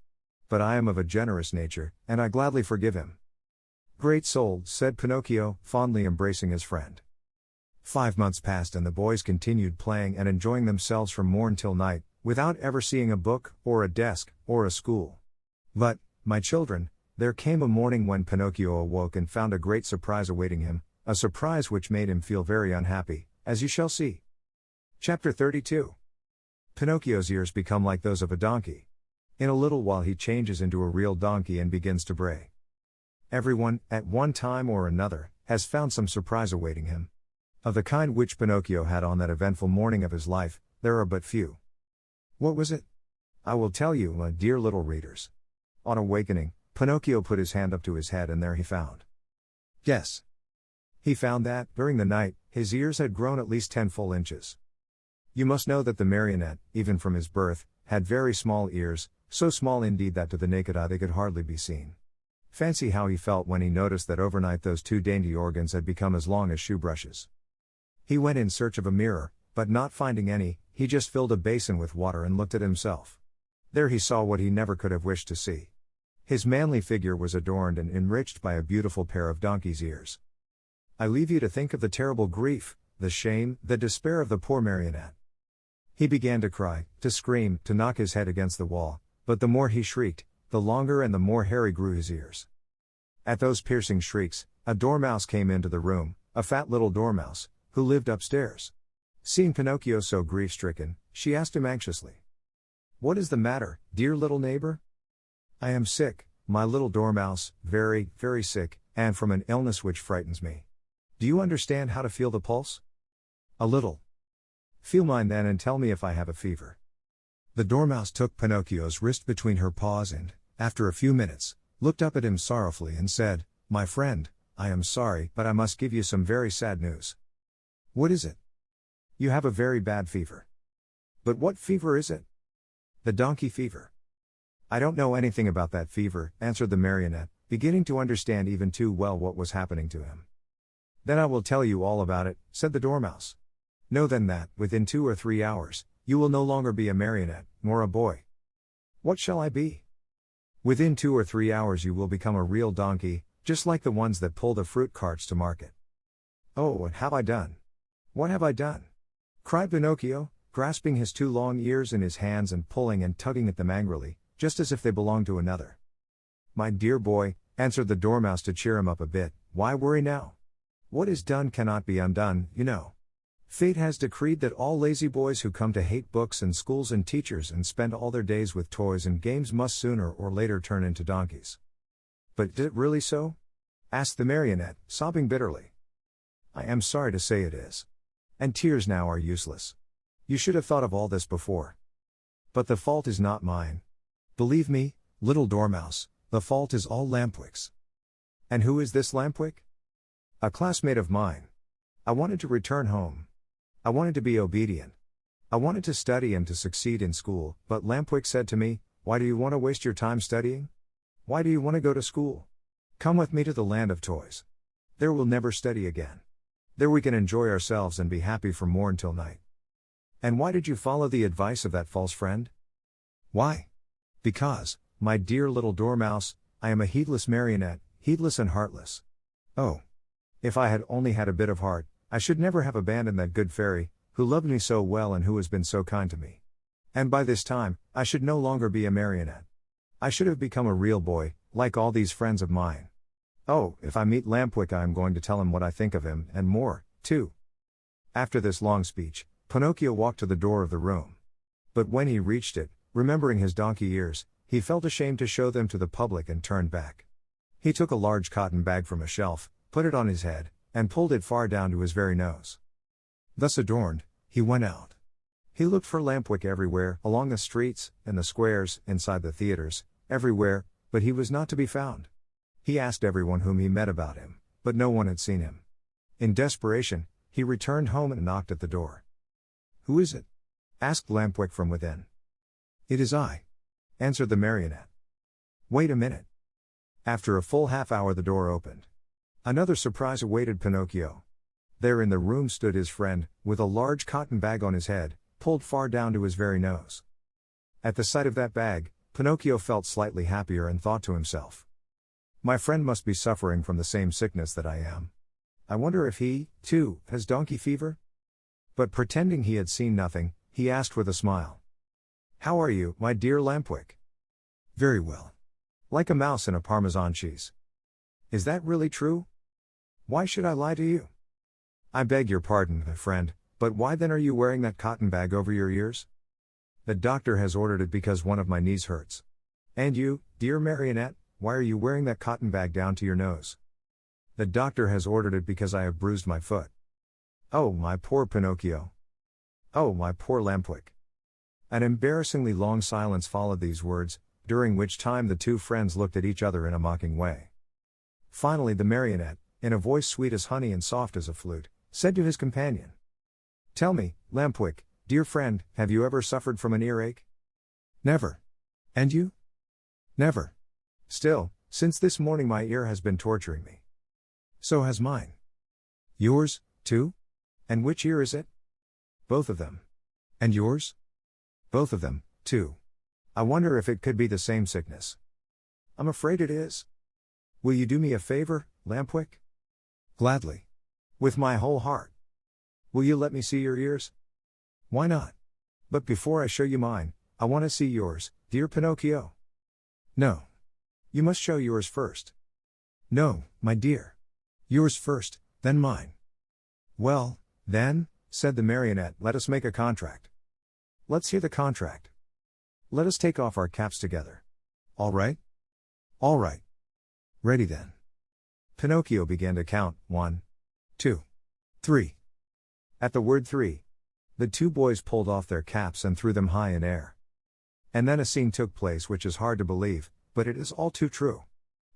But I am of a generous nature, and I gladly forgive him." "Great soul," said Pinocchio, fondly embracing his friend. 5 months passed and the boys continued playing and enjoying themselves from morn till night, without ever seeing a book, or a desk, or a school. But, my children, there came a morning when Pinocchio awoke and found a great surprise awaiting him, a surprise which made him feel very unhappy, as you shall see. Chapter 32. Pinocchio's ears become like those of a donkey. In a little while he changes into a real donkey and begins to bray. Everyone, at one time or another, has found some surprise awaiting him. Of the kind which Pinocchio had on that eventful morning of his life, there are but few. What was it? I will tell you, my dear little readers. On awakening, Pinocchio put his hand up to his head and there he found. Yes. He found that, during the night, his ears had grown at least 10 full inches. You must know that the marionette, even from his birth, had very small ears, so small indeed that to the naked eye they could hardly be seen. Fancy how he felt when he noticed that overnight those 2 dainty organs had become as long as shoe brushes. He went in search of a mirror, but not finding any, he just filled a basin with water and looked at himself. There he saw what he never could have wished to see. His manly figure was adorned and enriched by a beautiful pair of donkey's ears. I leave you to think of the terrible grief, the shame, the despair of the poor marionette. He began to cry, to scream, to knock his head against the wall, but the more he shrieked, the longer and the more hairy grew his ears. At those piercing shrieks, a dormouse came into the room, a fat little dormouse, who lived upstairs. Seeing Pinocchio so grief-stricken, she asked him anxiously, "What is the matter, dear little neighbor?" "I am sick, my little dormouse, very, very sick, and from an illness which frightens me. Do you understand how to feel the pulse?" "A little." "Feel mine then and tell me if I have a fever." The dormouse took Pinocchio's wrist between her paws and, after a few minutes, looked up at him sorrowfully and said, "My friend, I am sorry, but I must give you some very sad news." "What is it?" "You have a very bad fever." "But what fever is it?" "The donkey fever." "I don't know anything about that fever," answered the marionette, beginning to understand even too well what was happening to him. "Then I will tell you all about it," said the dormouse. "Know then that, within 2 or 3 hours, you will no longer be a marionette, nor a boy." "What shall I be?" "Within 2 or 3 hours you will become a real donkey, just like the ones that pull the fruit carts to market." "Oh, what have I done? What have I done? Cried Pinocchio, grasping his two long ears in his hands and pulling and tugging at them angrily, just as if they belonged to another. My dear boy, answered the Dormouse to cheer him up a bit, why worry now? What is done cannot be undone, you know. Fate has decreed that all lazy boys who come to hate books and schools and teachers and spend all their days with toys and games must sooner or later turn into donkeys. But is it really so? Asked the Marionette, sobbing bitterly. I am sorry to say it is. And tears now are useless. You should have thought of all this before. But the fault is not mine. Believe me, little Dormouse, the fault is all Lampwick's. And who is this Lampwick? A classmate of mine. I wanted to return home. I wanted to be obedient. I wanted to study and to succeed in school, but Lampwick said to me, why do you want to waste your time studying? Why do you want to go to school? Come with me to the land of toys. There we'll never study again. There we can enjoy ourselves and be happy from morn till night. And why did you follow the advice of that false friend? Why? Because, my dear little Dormouse, I am a heedless marionette, heedless and heartless. Oh! If I had only had a bit of heart, I should never have abandoned that good fairy, who loved me so well and who has been so kind to me. And by this time, I should no longer be a marionette. I should have become a real boy, like all these friends of mine. Oh, if I meet Lampwick I am going to tell him what I think of him, and more, too. After this long speech, Pinocchio walked to the door of the room. But when he reached it, remembering his donkey ears, he felt ashamed to show them to the public and turned back. He took a large cotton bag from a shelf, put it on his head, and pulled it far down to his very nose. Thus adorned, he went out. He looked for Lampwick everywhere, along the streets, in the squares, inside the theaters, everywhere, but he was not to be found. He asked everyone whom he met about him, but no one had seen him. In desperation, he returned home and knocked at the door. Who is it? Asked Lampwick from within. It is I, answered the Marionette. Wait a minute. After a full half hour the door opened. Another surprise awaited Pinocchio. There in the room stood his friend, with a large cotton bag on his head, pulled far down to his very nose. At the sight of that bag, Pinocchio felt slightly happier and thought to himself, my friend must be suffering from the same sickness that I am. I wonder if he, too, has donkey fever? But pretending he had seen nothing, he asked with a smile. How are you, my dear Lampwick? Very well. Like a mouse in a Parmesan cheese. Is that really true? Why should I lie to you? I beg your pardon, my friend, but why then are you wearing that cotton bag over your ears? The doctor has ordered it because one of my knees hurts. And you, dear Marionette, why are you wearing that cotton bag down to your nose? The doctor has ordered it because I have bruised my foot. Oh, my poor Pinocchio. Oh, my poor Lampwick. An embarrassingly long silence followed these words, during which time the two friends looked at each other in a mocking way. Finally the Marionette, in a voice sweet as honey and soft as a flute, said to his companion. Tell me, Lampwick, dear friend, have you ever suffered from an earache? Never. And you? Never. Still, since this morning my ear has been torturing me. So has mine. Yours, too? And which ear is it? Both of them. And yours? Both of them, too. I wonder if it could be the same sickness. I'm afraid it is. Will you do me a favor, Lampwick? Gladly. With my whole heart. Will you let me see your ears? Why not? But before I show you mine, I want to see yours, dear Pinocchio. No. You must show yours first. No, my dear. Yours first, then mine. Well, then, said the Marionette, let us make a contract. Let's hear the contract. Let us take off our caps together. All right? All right. Ready then. Pinocchio began to count, 1, 2, 3. At the word 3, the two boys pulled off their caps and threw them high in air. And then a scene took place which is hard to believe, but it is all too true.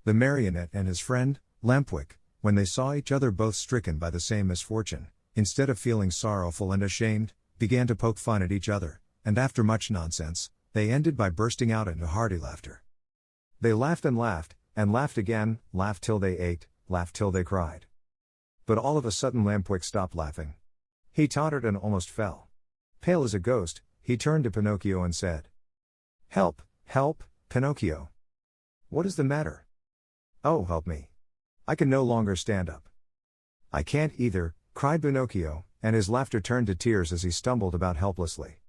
The Marionette and his friend, Lampwick, when they saw each other both stricken by the same misfortune, instead of feeling sorrowful and ashamed, began to poke fun at each other, and after much nonsense, they ended by bursting out into hearty laughter. They laughed and laughed again, laughed till they ached, laughed till they cried. But all of a sudden Lampwick stopped laughing. He tottered and almost fell. Pale as a ghost, he turned to Pinocchio and said, Help, help, Pinocchio. What is the matter? Oh, help me. I can no longer stand up. I can't either, cried Pinocchio, and his laughter turned to tears as he stumbled about helplessly.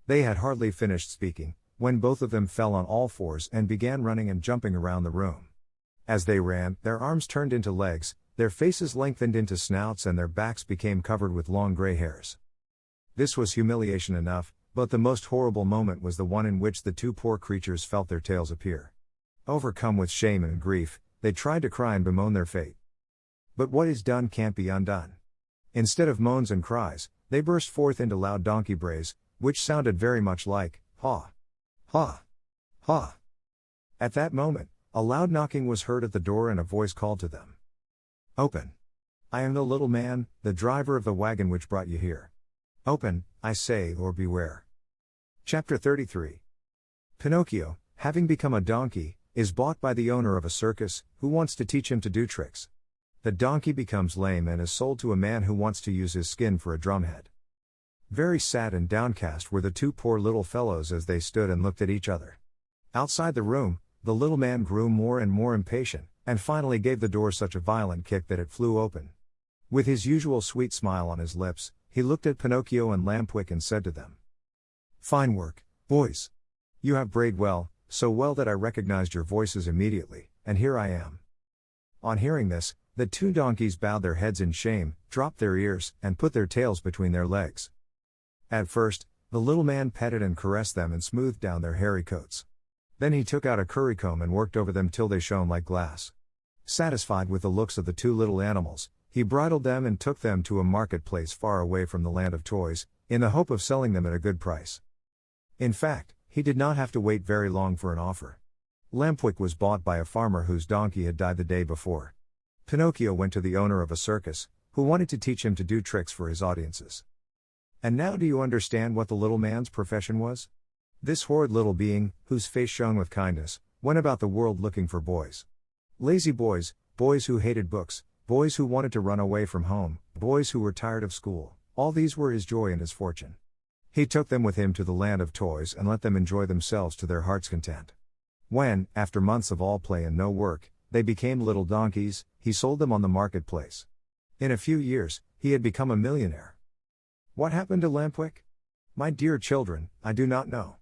They had hardly finished speaking, when both of them fell on all fours and began running and jumping around the room. As they ran, their arms turned into legs, their faces lengthened into snouts, and their backs became covered with long gray hairs. This was humiliation enough, but the most horrible moment was the one in which the two poor creatures felt their tails appear. Overcome with shame and grief, they tried to cry and bemoan their fate. But what is done can't be undone. Instead of moans and cries, they burst forth into loud donkey brays, which sounded very much like, "Ha! Ha! Ha!" At that moment, a loud knocking was heard at the door and a voice called to them. "Open! I am the little man, the driver of the wagon which brought you here. Open, I say, or beware." Chapter 33. Pinocchio, having become a donkey, is bought by the owner of a circus, who wants to teach him to do tricks. The donkey becomes lame and is sold to a man who wants to use his skin for a drumhead. Very sad and downcast were the two poor little fellows as they stood and looked at each other. Outside the room, the little man grew more and more impatient, and finally gave the door such a violent kick that it flew open. With his usual sweet smile on his lips, he looked at Pinocchio and Lampwick and said to them, "Fine work, boys. You have brayed well, so well that I recognized your voices immediately, and here I am." On hearing this, the two donkeys bowed their heads in shame, dropped their ears, and put their tails between their legs. At first, the little man petted and caressed them and smoothed down their hairy coats. Then he took out a currycomb and worked over them till they shone like glass. Satisfied with the looks of the two little animals, he bridled them and took them to a marketplace far away from the land of toys, in the hope of selling them at a good price. In fact, he did not have to wait very long for an offer. Lampwick was bought by a farmer whose donkey had died the day before. Pinocchio went to the owner of a circus, who wanted to teach him to do tricks for his audiences. And now do you understand what the little man's profession was? This horrid little being, whose face shone with kindness, went about the world looking for boys. Lazy boys, boys who hated books, boys who wanted to run away from home, boys who were tired of school, all these were his joy and his fortune. He took them with him to the land of toys and let them enjoy themselves to their heart's content. When, after months of all play and no work, they became little donkeys, he sold them on the marketplace. In a few years, he had become a millionaire. What happened to Lampwick? My dear children, I do not know.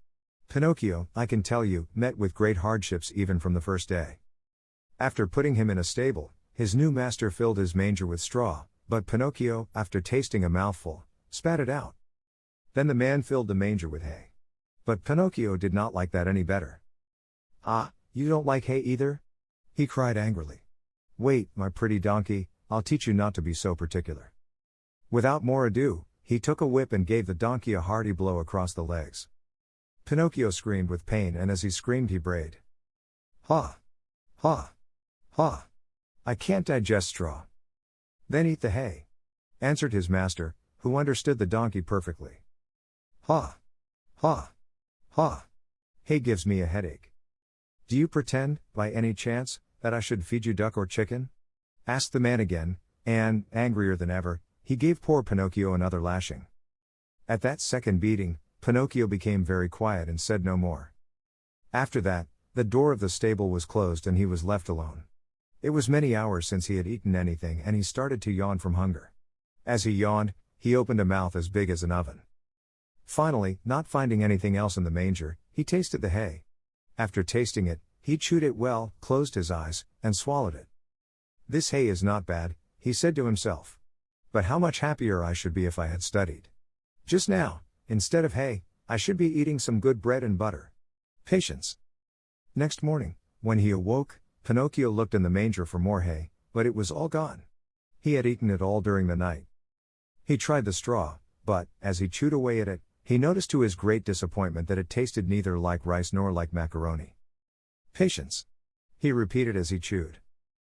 Pinocchio, I can tell you, met with great hardships even from the first day. After putting him in a stable, his new master filled his manger with straw, but Pinocchio, after tasting a mouthful, spat it out. Then the man filled the manger with hay. But Pinocchio did not like that any better. "Ah, you don't like hay either?" he cried angrily. "Wait, my pretty donkey, I'll teach you not to be so particular." Without more ado, he took a whip and gave the donkey a hearty blow across the legs. Pinocchio screamed with pain, and as he screamed he brayed, "Ha! Ha! Ha! I can't digest straw." "Then eat the hay," answered his master, who understood the donkey perfectly. "Ha! Ha! Ha! Hay gives me a headache." "Do you pretend, by any chance, that I should feed you duck or chicken?" asked the man again, and, angrier than ever, he gave poor Pinocchio another lashing. At that second beating, Pinocchio became very quiet and said no more. After that, the door of the stable was closed and he was left alone. It was many hours since he had eaten anything and he started to yawn from hunger. As he yawned, he opened a mouth as big as an oven. Finally, not finding anything else in the manger, he tasted the hay. After tasting it, he chewed it well, closed his eyes, and swallowed it. "This hay is not bad," he said to himself. "But how much happier I should be if I had studied. Just now, instead of hay, I should be eating some good bread and butter." Patience. Next morning, when he awoke, Pinocchio looked in the manger for more hay, but it was all gone. He had eaten it all during the night. He tried the straw, but, as he chewed away at it, he noticed to his great disappointment that it tasted neither like rice nor like macaroni. "Patience," he repeated as he chewed.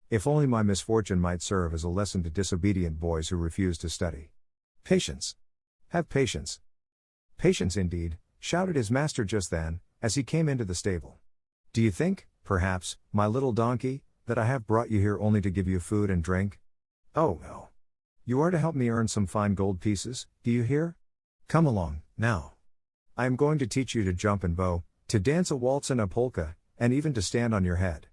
"If only my misfortune might serve as a lesson to disobedient boys who refuse to study. Patience. Have patience." "Patience indeed," shouted his master just then, as he came into the stable. "Do you think, perhaps, my little donkey, that I have brought you here only to give you food and drink? Oh no. You are to help me earn some fine gold pieces, do you hear? Come along, now. I am going to teach you to jump and bow, to dance a waltz and a polka, and even to stand on your head."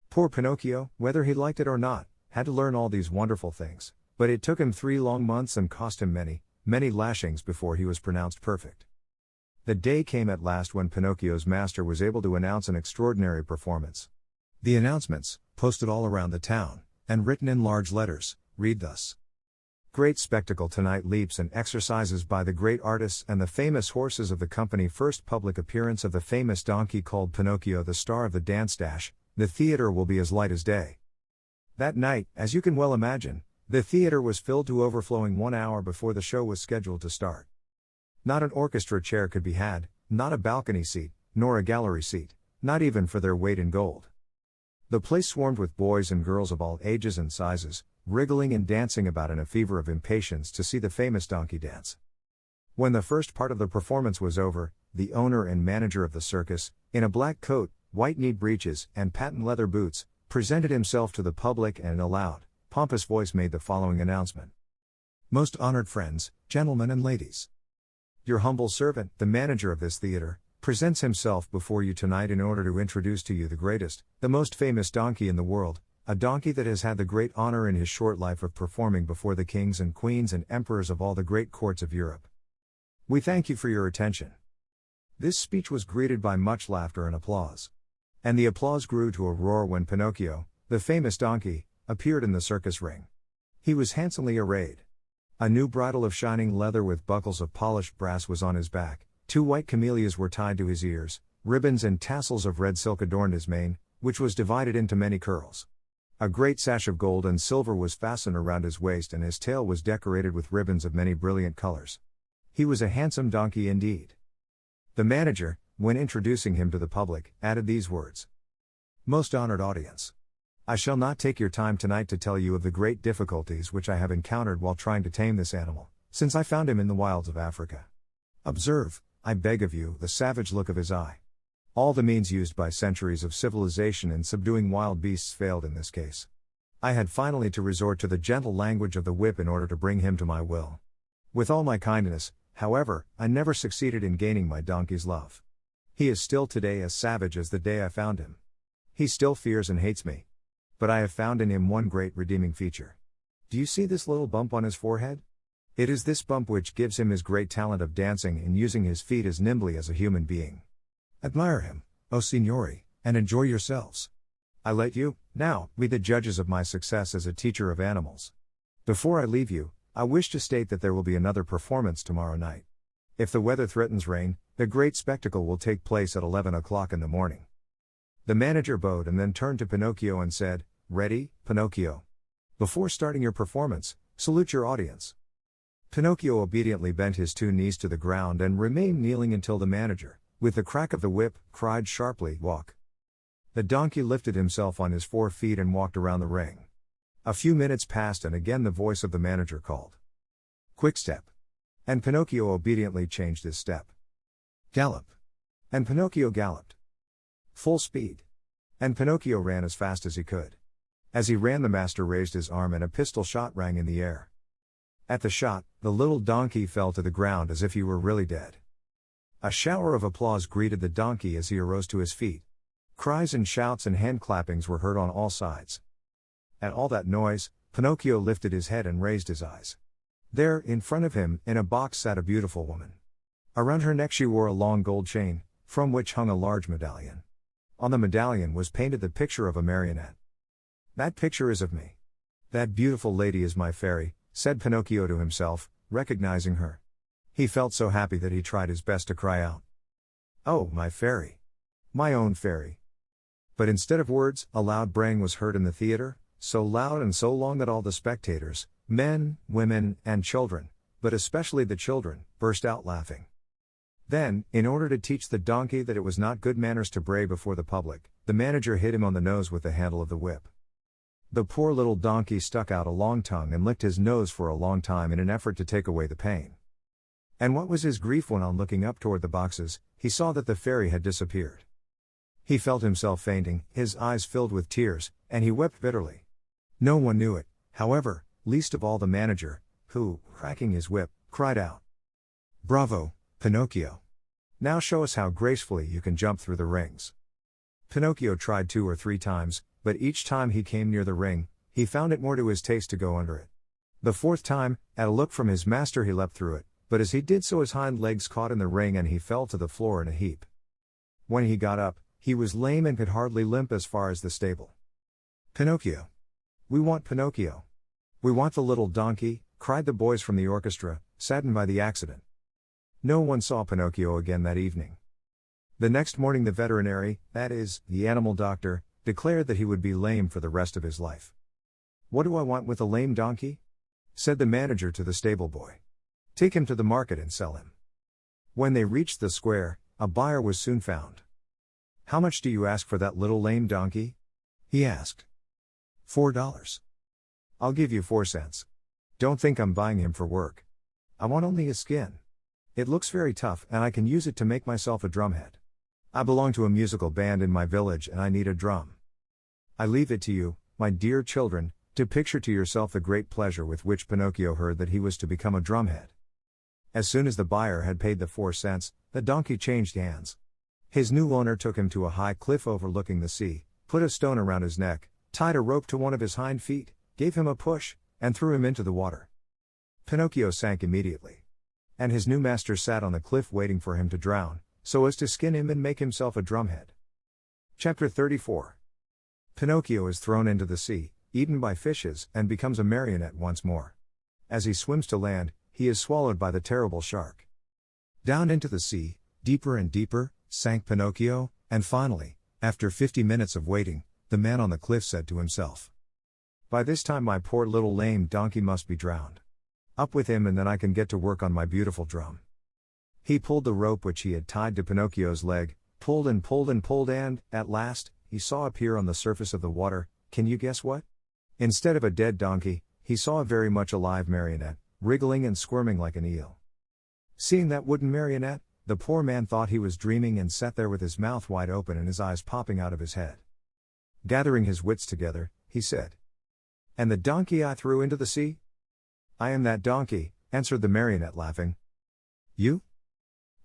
Poor Pinocchio, whether he liked it or not, had to learn all these wonderful things, But it took him 3 long months and cost him many, many lashings before he was pronounced perfect. The day came at last when Pinocchio's master was able to announce an extraordinary performance. The announcements, posted all around the town, and written in large letters, read thus. Great spectacle tonight, leaps and exercises by the great artists and the famous horses of the company. First public appearance of the famous donkey called Pinocchio, the star of the dance dash. The theater will be as light as day. That night, as you can well imagine, the theater was filled to overflowing 1 hour before the show was scheduled to start. Not an orchestra chair could be had, not a balcony seat, nor a gallery seat, not even for their weight in gold. The place swarmed with boys and girls of all ages and sizes, wriggling and dancing about in a fever of impatience to see the famous donkey dance. When the first part of the performance was over, the owner and manager of the circus, in a black coat, white knee breeches, and patent leather boots, presented himself to the public and in a loud, pompous voice made the following announcement. Most honored friends, gentlemen and ladies. Your humble servant, the manager of this theater, presents himself before you tonight in order to introduce to you the greatest, the most famous donkey in the world, a donkey that has had the great honor in his short life of performing before the kings and queens and emperors of all the great courts of Europe. We thank you for your attention. This speech was greeted by much laughter and applause. And the applause grew to a roar when Pinocchio, the famous donkey, appeared in the circus ring. He was handsomely arrayed. A new bridle of shining leather with buckles of polished brass was on his back, 2 white camellias were tied to his ears, ribbons and tassels of red silk adorned his mane, which was divided into many curls. A great sash of gold and silver was fastened around his waist, and his tail was decorated with ribbons of many brilliant colors. He was a handsome donkey indeed. The manager, when introducing him to the public, added these words. Most honored audience. I shall not take your time tonight to tell you of the great difficulties which I have encountered while trying to tame this animal, since I found him in the wilds of Africa. Observe, I beg of you, the savage look of his eye. All the means used by centuries of civilization in subduing wild beasts failed in this case. I had finally to resort to the gentle language of the whip in order to bring him to my will. With all my kindness, however, I never succeeded in gaining my donkey's love. He is still today as savage as the day I found him. He still fears and hates me. But I have found in him one great redeeming feature. Do you see this little bump on his forehead? It is this bump which gives him his great talent of dancing and using his feet as nimbly as a human being. Admire him, O signori, and enjoy yourselves. I let you, now, be the judges of my success as a teacher of animals. Before I leave you, I wish to state that there will be another performance tomorrow night. If the weather threatens rain, the great spectacle will take place at 11 o'clock in the morning. The manager bowed and then turned to Pinocchio and said, Ready, Pinocchio. Before starting your performance, salute your audience. Pinocchio obediently bent his 2 knees to the ground and remained kneeling until the manager, with the crack of the whip, cried sharply, Walk. The donkey lifted himself on his 4 feet and walked around the ring. A few minutes passed and again the voice of the manager called. Quick step. And Pinocchio obediently changed his step. Gallop. And Pinocchio galloped. Full speed. And Pinocchio ran as fast as he could. As he ran, the master raised his arm and a pistol shot rang in the air. At the shot, the little donkey fell to the ground as if he were really dead. A shower of applause greeted the donkey as he arose to his feet. Cries and shouts and hand clappings were heard on all sides. At all that noise, Pinocchio lifted his head and raised his eyes. There, in front of him, in a box sat a beautiful woman. Around her neck she wore a long gold chain, from which hung a large medallion. On the medallion was painted the picture of a marionette. That picture is of me. That beautiful lady is my fairy, said Pinocchio to himself, recognizing her. He felt so happy that he tried his best to cry out. Oh, my fairy. My own fairy. But instead of words, a loud braying was heard in the theater, so loud and so long that all the spectators, men, women, and children, but especially the children, burst out laughing. Then, in order to teach the donkey that it was not good manners to bray before the public, the manager hit him on the nose with the handle of the whip. The poor little donkey stuck out a long tongue and licked his nose for a long time in an effort to take away the pain. And what was his grief when, on looking up toward the boxes, he saw that the fairy had disappeared. He felt himself fainting, his eyes filled with tears, and he wept bitterly. No one knew it, however, least of all the manager, who, cracking his whip, cried out, Bravo, Pinocchio! Now show us how gracefully you can jump through the rings. Pinocchio tried 2 or 3 times, but each time he came near the ring, he found it more to his taste to go under it. The fourth time, at a look from his master, he leapt through it, but as he did so his hind legs caught in the ring and he fell to the floor in a heap. When he got up, he was lame and could hardly limp as far as the stable. Pinocchio. We want Pinocchio. We want the little donkey, cried the boys from the orchestra, saddened by the accident. No one saw Pinocchio again that evening. The next morning the veterinary, that is, the animal doctor, declared that he would be lame for the rest of his life. What do I want with a lame donkey? Said the manager to the stable boy. Take him to the market and sell him. When they reached the square, a buyer was soon found. How much do you ask for that little lame donkey? He asked. $4. I'll give you 4 cents. Don't think I'm buying him for work. I want only his skin. It looks very tough and I can use it to make myself a drumhead. I belong to a musical band in my village and I need a drum. I leave it to you, my dear children, to picture to yourself the great pleasure with which Pinocchio heard that he was to become a drumhead. As soon as the buyer had paid the 4 cents, the donkey changed hands. His new owner took him to a high cliff overlooking the sea, put a stone around his neck, tied a rope to one of his hind feet, gave him a push, and threw him into the water. Pinocchio sank immediately. And his new master sat on the cliff waiting for him to drown, so as to skin him and make himself a drumhead. Chapter 34. Pinocchio is thrown into the sea, eaten by fishes, and becomes a marionette once more. As he swims to land, he is swallowed by the terrible shark. Down into the sea, deeper and deeper, sank Pinocchio, and finally, after 50 minutes of waiting, the man on the cliff said to himself, "By this time my poor little lame donkey must be drowned. Up with him and then I can get to work on my beautiful drum." He pulled the rope which he had tied to Pinocchio's leg, pulled and pulled and pulled and, at last, he saw appear on the surface of the water, can you guess what? Instead of a dead donkey, he saw a very much alive marionette, wriggling and squirming like an eel. Seeing that wooden marionette, the poor man thought he was dreaming and sat there with his mouth wide open and his eyes popping out of his head. Gathering his wits together, he said, "And the donkey I threw into the sea?" "I am that donkey," answered the marionette laughing. "You?"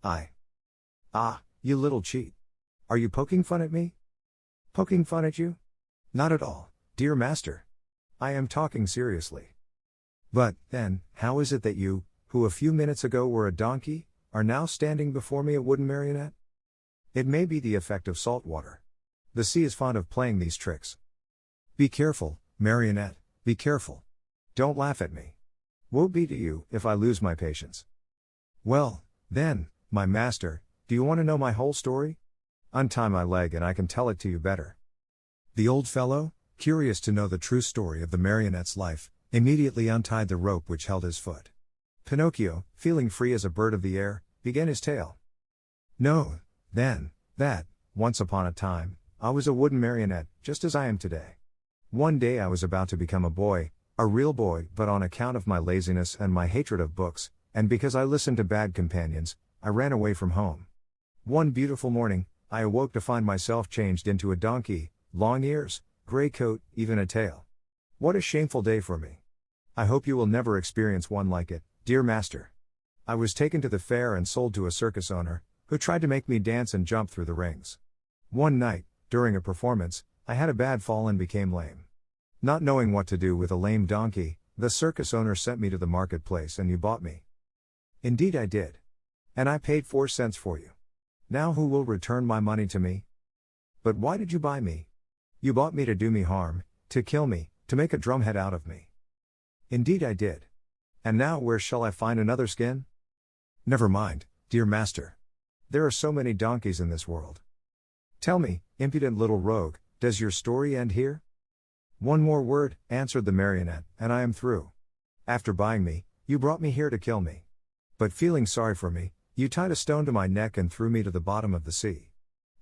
"I." "Ah, you little cheat. Are you poking fun at me?" "Poking fun at you? Not at all, dear master. I am talking seriously. But, then, how is it that you, who a few minutes ago were a donkey, are now standing before me a wooden marionette? It may be the effect of salt water. The sea is fond of playing these tricks. Be careful, marionette, be careful. Don't laugh at me. Woe be to you if I lose my patience. Well, then, my master, do you want to know my whole story? Untie my leg and I can tell it to you better." The old fellow, curious to know the true story of the marionette's life, immediately untied the rope which held his foot. Pinocchio, feeling free as a bird of the air, began his tale. "Know, then, that, once upon a time, I was a wooden marionette, just as I am today. One day I was about to become a real boy, but on account of my laziness and my hatred of books, and because I listened to bad companions, I ran away from home. One beautiful morning, I awoke to find myself changed into a donkey, long ears, gray coat, even a tail. What a shameful day for me. I hope you will never experience one like it, dear master. I was taken to the fair and sold to a circus owner, who tried to make me dance and jump through the rings. One night, during a performance, I had a bad fall and became lame. Not knowing what to do with a lame donkey, the circus owner sent me to the marketplace and you bought me. Indeed I did. And I paid 4 cents for you. Now who will return my money to me? But why did you buy me? You bought me to do me harm, to kill me, to make a drumhead out of me. Indeed I did. And now where shall I find another skin? Never mind, dear master. There are so many donkeys in this world. Tell me, impudent little rogue, does your story end here? One more word, answered the marionette, and I am through. After buying me, you brought me here to kill me. But feeling sorry for me, you tied a stone to my neck and threw me to the bottom of the sea.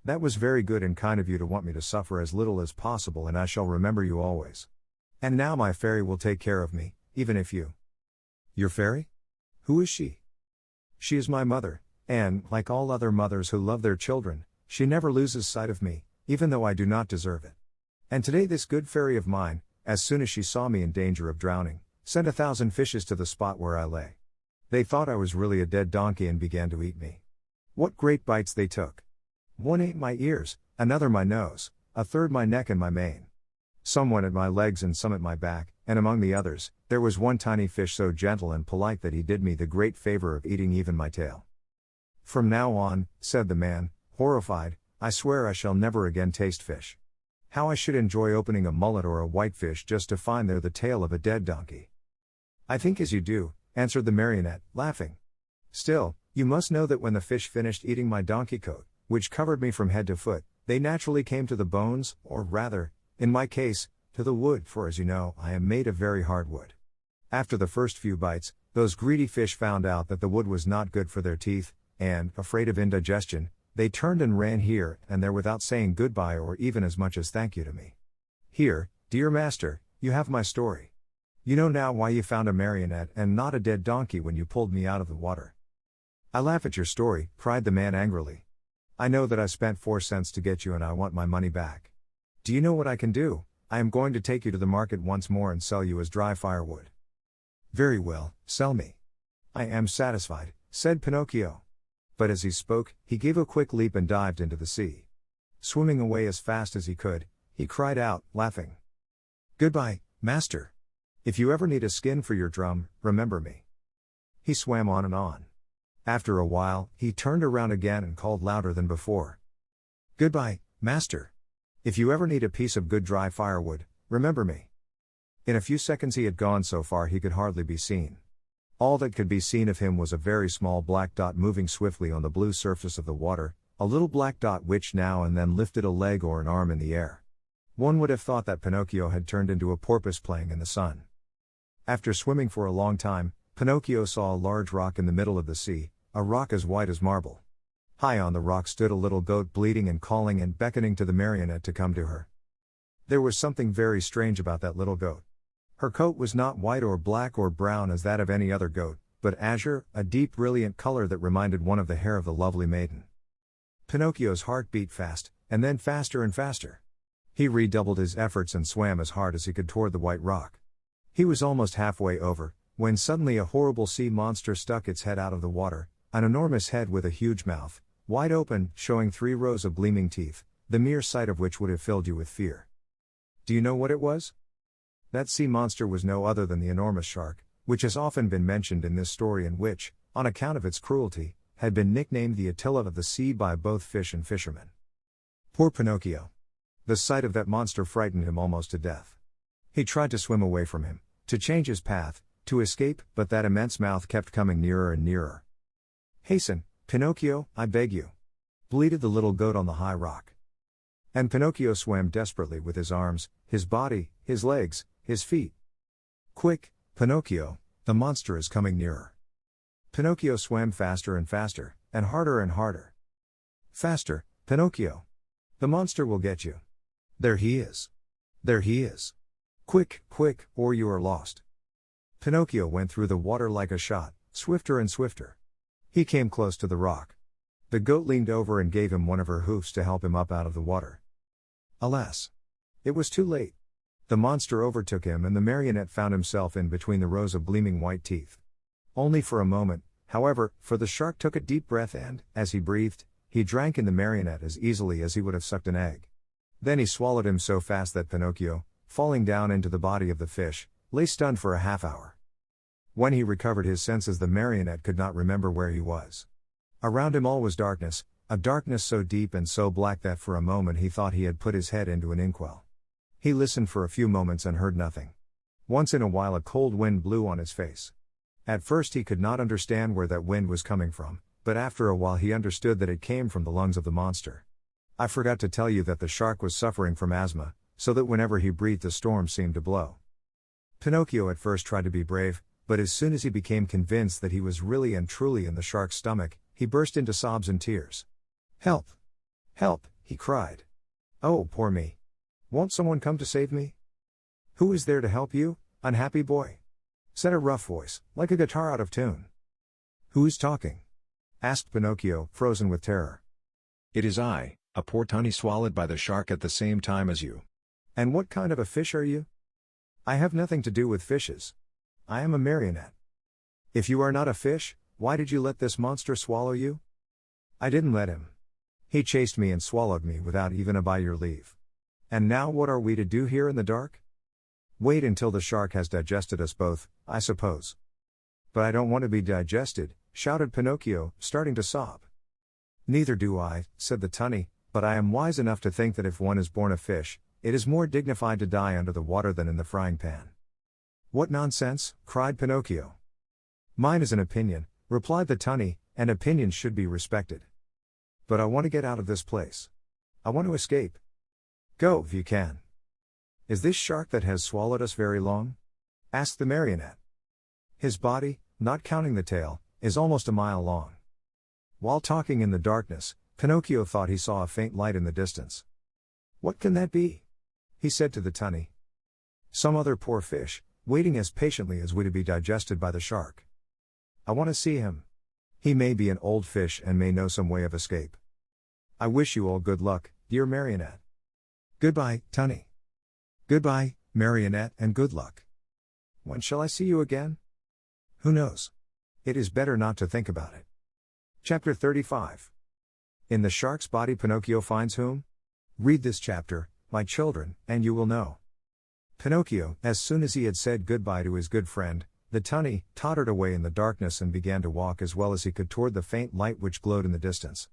That was very good and kind of you to want me to suffer as little as possible, and I shall remember you always. And now my fairy will take care of me, even if you... Your fairy? Who is she? She is my mother, and, like all other mothers who love their children, she never loses sight of me, even though I do not deserve it. And today this good fairy of mine, as soon as she saw me in danger of drowning, sent 1,000 fishes to the spot where I lay. They thought I was really a dead donkey and began to eat me. What great bites they took! One ate my ears, another my nose, a third my neck and my mane. Some went at my legs and some at my back, and among the others, there was one tiny fish so gentle and polite that he did me the great favor of eating even my tail. From now on, said the man, horrified, I swear I shall never again taste fish. How I should enjoy opening a mullet or a whitefish just to find there the tail of a dead donkey. I think as you do, answered the marionette, laughing. Still, you must know that when the fish finished eating my donkey coat, which covered me from head to foot, they naturally came to the bones, or rather, in my case, to the wood, for as you know, I am made of very hard wood. After the first few bites, those greedy fish found out that the wood was not good for their teeth, and, afraid of indigestion, they turned and ran here and there without saying goodbye or even as much as thank you to me. Here, dear master, you have my story. You know now why you found a marionette and not a dead donkey when you pulled me out of the water. I laugh at your story, cried the man angrily. I know that I spent 4 cents to get you and I want my money back. Do you know what I can do? I am going to take you to the market once more and sell you as dry firewood. Very well, sell me. I am satisfied, said Pinocchio. But as he spoke, he gave a quick leap and dived into the sea. Swimming away as fast as he could, he cried out, laughing. Goodbye, master. If you ever need a skin for your drum, remember me. He swam on and on. After a while, he turned around again and called louder than before. Goodbye, master. If you ever need a piece of good dry firewood, remember me. In a few seconds he had gone so far he could hardly be seen. All that could be seen of him was a very small black dot moving swiftly on the blue surface of the water, a little black dot which now and then lifted a leg or an arm in the air. One would have thought that Pinocchio had turned into a porpoise playing in the sun. After swimming for a long time, Pinocchio saw a large rock in the middle of the sea, a rock as white as marble. High on the rock stood a little goat bleating and calling and beckoning to the marionette to come to her. There was something very strange about that little goat. Her coat was not white or black or brown as that of any other goat, but azure, a deep brilliant color that reminded one of the hair of the lovely maiden. Pinocchio's heart beat fast, and then faster and faster. He redoubled his efforts and swam as hard as he could toward the white rock. He was almost halfway over, when suddenly a horrible sea monster stuck its head out of the water, an enormous head with a huge mouth, wide open, showing 3 rows of gleaming teeth, the mere sight of which would have filled you with fear. Do you know what it was? That sea monster was no other than the enormous shark, which has often been mentioned in this story and which, on account of its cruelty, had been nicknamed the Attila of the sea by both fish and fishermen. Poor Pinocchio. The sight of that monster frightened him almost to death. He tried to swim away from him, to change his path, to escape, but that immense mouth kept coming nearer and nearer. Hasten, Pinocchio, I beg you. Bleated the little goat on the high rock. And Pinocchio swam desperately with his arms, his body, his legs, his feet. Quick, Pinocchio, the monster is coming nearer. Pinocchio swam faster and faster, and harder and harder. Faster, Pinocchio. The monster will get you. There he is. There he is. Quick, quick, or you are lost. Pinocchio went through the water like a shot, swifter and swifter. He came close to the rock. The goat leaned over and gave him one of her hoofs to help him up out of the water. Alas! It was too late. The monster overtook him and the marionette found himself in between the rows of gleaming white teeth. Only for a moment, however, for the shark took a deep breath and, as he breathed, he drank in the marionette as easily as he would have sucked an egg. Then he swallowed him so fast that Pinocchio, falling down into the body of the fish, lay stunned for a half hour. When he recovered his senses the marionette could not remember where he was. Around him all was darkness, a darkness so deep and so black that for a moment he thought he had put his head into an inkwell. He listened for a few moments and heard nothing. Once in a while a cold wind blew on his face. At first he could not understand where that wind was coming from, but after a while he understood that it came from the lungs of the monster. I forgot to tell you that the shark was suffering from asthma, so that whenever he breathed the storm seemed to blow. Pinocchio at first tried to be brave, but as soon as he became convinced that he was really and truly in the shark's stomach, he burst into sobs and tears. Help! Help! He cried. Oh, poor me! Won't someone come to save me? Who is there to help you, unhappy boy? Said a rough voice, like a guitar out of tune. Who is talking? Asked Pinocchio, frozen with terror. It is I, a poor tunny swallowed by the shark at the same time as you. And what kind of a fish are you? I have nothing to do with fishes. I am a marionette. If you are not a fish, why did you let this monster swallow you? I didn't let him. He chased me and swallowed me without even a by your leave. And now what are we to do here in the dark? Wait until the shark has digested us both, I suppose. But I don't want to be digested, shouted Pinocchio, starting to sob. Neither do I, said the tunny, but I am wise enough to think that if one is born a fish, it is more dignified to die under the water than in the frying pan. What nonsense, cried Pinocchio. Mine is an opinion, replied the tunny, and opinions should be respected. But I want to get out of this place. I want to escape. Go, if you can. Is this shark that has swallowed us very long? Asked the marionette. His body, not counting the tail, is almost a mile long. While talking in the darkness, Pinocchio thought he saw a faint light in the distance. What can that be? He said to the tunny. Some other poor fish, waiting as patiently as we to be digested by the shark. I want to see him. He may be an old fish and may know some way of escape. I wish you all good luck, dear marionette. Goodbye, tunny. Goodbye, marionette, and good luck. When shall I see you again? Who knows? It is better not to think about it. Chapter 35. In the shark's body Pinocchio finds whom? Read this chapter, my children, and you will know. Pinocchio, as soon as he had said goodbye to his good friend, the tunny, tottered away in the darkness and began to walk as well as he could toward the faint light which glowed in the distance.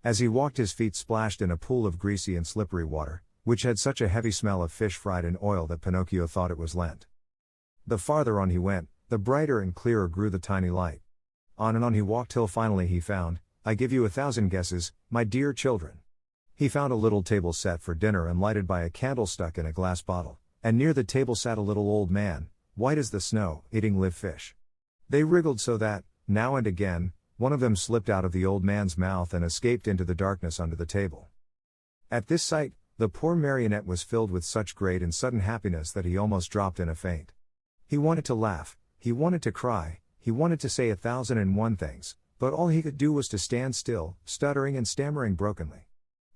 As he walked his feet splashed in a pool of greasy and slippery water, which had such a heavy smell of fish fried in oil that Pinocchio thought it was Lent. The farther on he went, the brighter and clearer grew the tiny light. On and on he walked till finally he found, I give you 1,000 guesses, my dear children. He found a little table set for dinner and lighted by a candle stuck in a glass bottle, and near the table sat a little old man, white as the snow, eating live fish. They wriggled so that, now and again, one of them slipped out of the old man's mouth and escaped into the darkness under the table. At this sight, the poor marionette was filled with such great and sudden happiness that he almost dropped in a faint. He wanted to laugh, he wanted to cry, he wanted to say 1,001 things, but all he could do was to stand still, stuttering and stammering brokenly.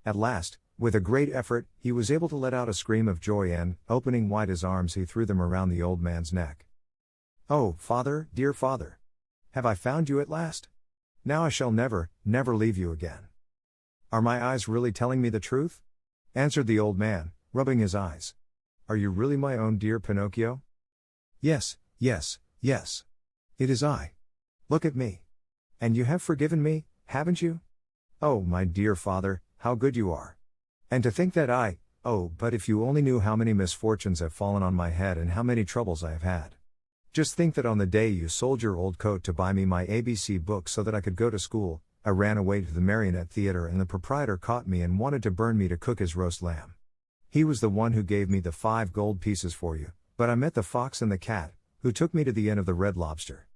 At last, with a great effort, he was able to let out a scream of joy and, opening wide his arms, he threw them around the old man's neck. Oh, father, dear father! Have I found you at last? Now I shall never, never leave you again. Are my eyes really telling me the truth? Answered the old man, rubbing his eyes. Are you really my own dear Pinocchio? Yes, yes, yes. It is I. Look at me. And you have forgiven me, haven't you? Oh, my dear father, how good you are. And to think that but if you only knew how many misfortunes have fallen on my head and how many troubles I have had. Just think that on the day you sold your old coat to buy me my ABC book so that I could go to school, I ran away to the marionette theater and the proprietor caught me and wanted to burn me to cook his roast lamb. He was the one who gave me the 5 gold pieces for you, but I met the fox and the cat, who took me to the inn of the Red Lobster.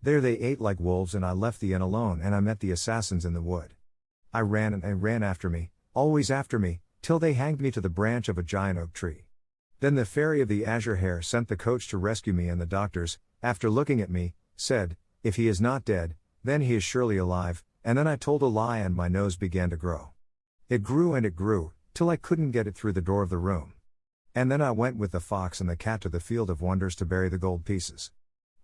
There they ate like wolves and I left the inn alone and I met the assassins in the wood. I ran and they ran after me, always after me, till they hanged me to the branch of a giant oak tree. Then the fairy of the azure hair sent the coach to rescue me and the doctors, after looking at me, said, if he is not dead, then he is surely alive, and then I told a lie and my nose began to grow. It grew and it grew, till I couldn't get it through the door of the room. And then I went with the fox and the cat to the field of wonders to bury the gold pieces.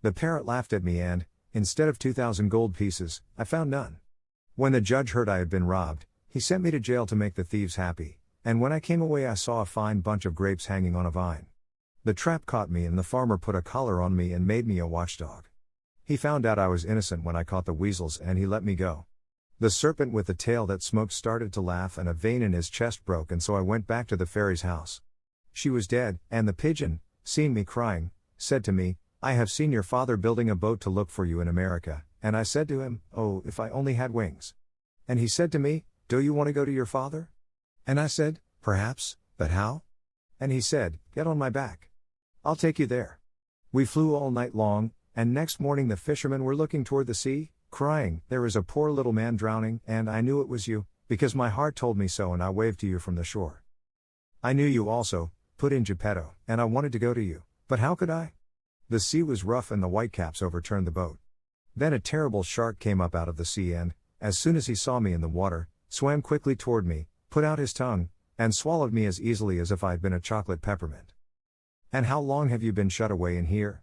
The parrot laughed at me and, instead of 2,000 gold pieces, I found none. When the judge heard I had been robbed, he sent me to jail to make the thieves happy, and when I came away I saw a fine bunch of grapes hanging on a vine. The trap caught me and the farmer put a collar on me and made me a watchdog. He found out I was innocent when I caught the weasels and he let me go. The serpent with the tail that smoked started to laugh and a vein in his chest broke and so I went back to the fairy's house. She was dead, and the pigeon, seeing me crying, said to me, I have seen your father building a boat to look for you in America, and I said to him, oh, if I only had wings. And he said to me, do you want to go to your father? And I said, perhaps, but how? And he said, get on my back. I'll take you there. We flew all night long, and next morning the fishermen were looking toward the sea, crying, there is a poor little man drowning, and I knew it was you, because my heart told me so and I waved to you from the shore. I knew you also, put in Geppetto, and I wanted to go to you, but how could I? The sea was rough and the whitecaps overturned the boat. Then a terrible shark came up out of the sea and, as soon as he saw me in the water, swam quickly toward me, put out his tongue, and swallowed me as easily as if I had been a chocolate peppermint. And how long have you been shut away in here?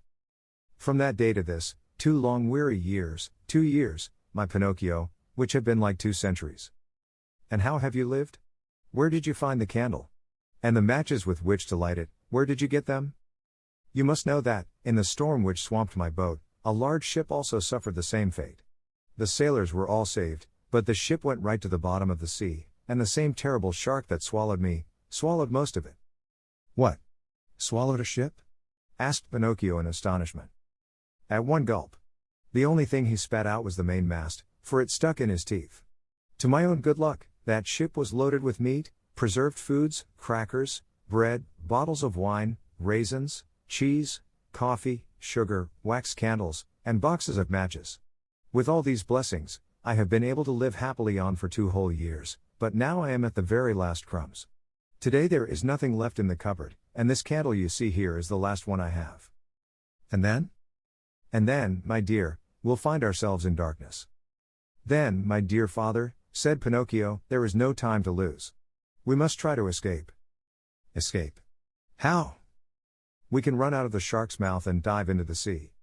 From that day to this, 2 long weary years, 2 years, my Pinocchio, which have been like 2 centuries. And how have you lived? Where did you find the candle? And the matches with which to light it, where did you get them? You must know that, in the storm which swamped my boat, a large ship also suffered the same fate. The sailors were all saved, but the ship went right to the bottom of the sea, and the same terrible shark that swallowed me, swallowed most of it." "What? Swallowed a ship?" asked Pinocchio in astonishment. At one gulp. The only thing he spat out was the mainmast, for it stuck in his teeth. "To my own good luck, that ship was loaded with meat, preserved foods, crackers, bread, bottles of wine, raisins, cheese, coffee, sugar, wax candles, and boxes of matches. With all these blessings, I have been able to live happily on for 2 whole years, but now I am at the very last crumbs. Today there is nothing left in the cupboard, and this candle you see here is the last one I have." "And then?" "And then, my dear, we'll find ourselves in darkness." "Then, my dear father," said Pinocchio, "there is no time to lose. We must try to escape." "Escape? How?" "We can run out of the shark's mouth and dive into the sea."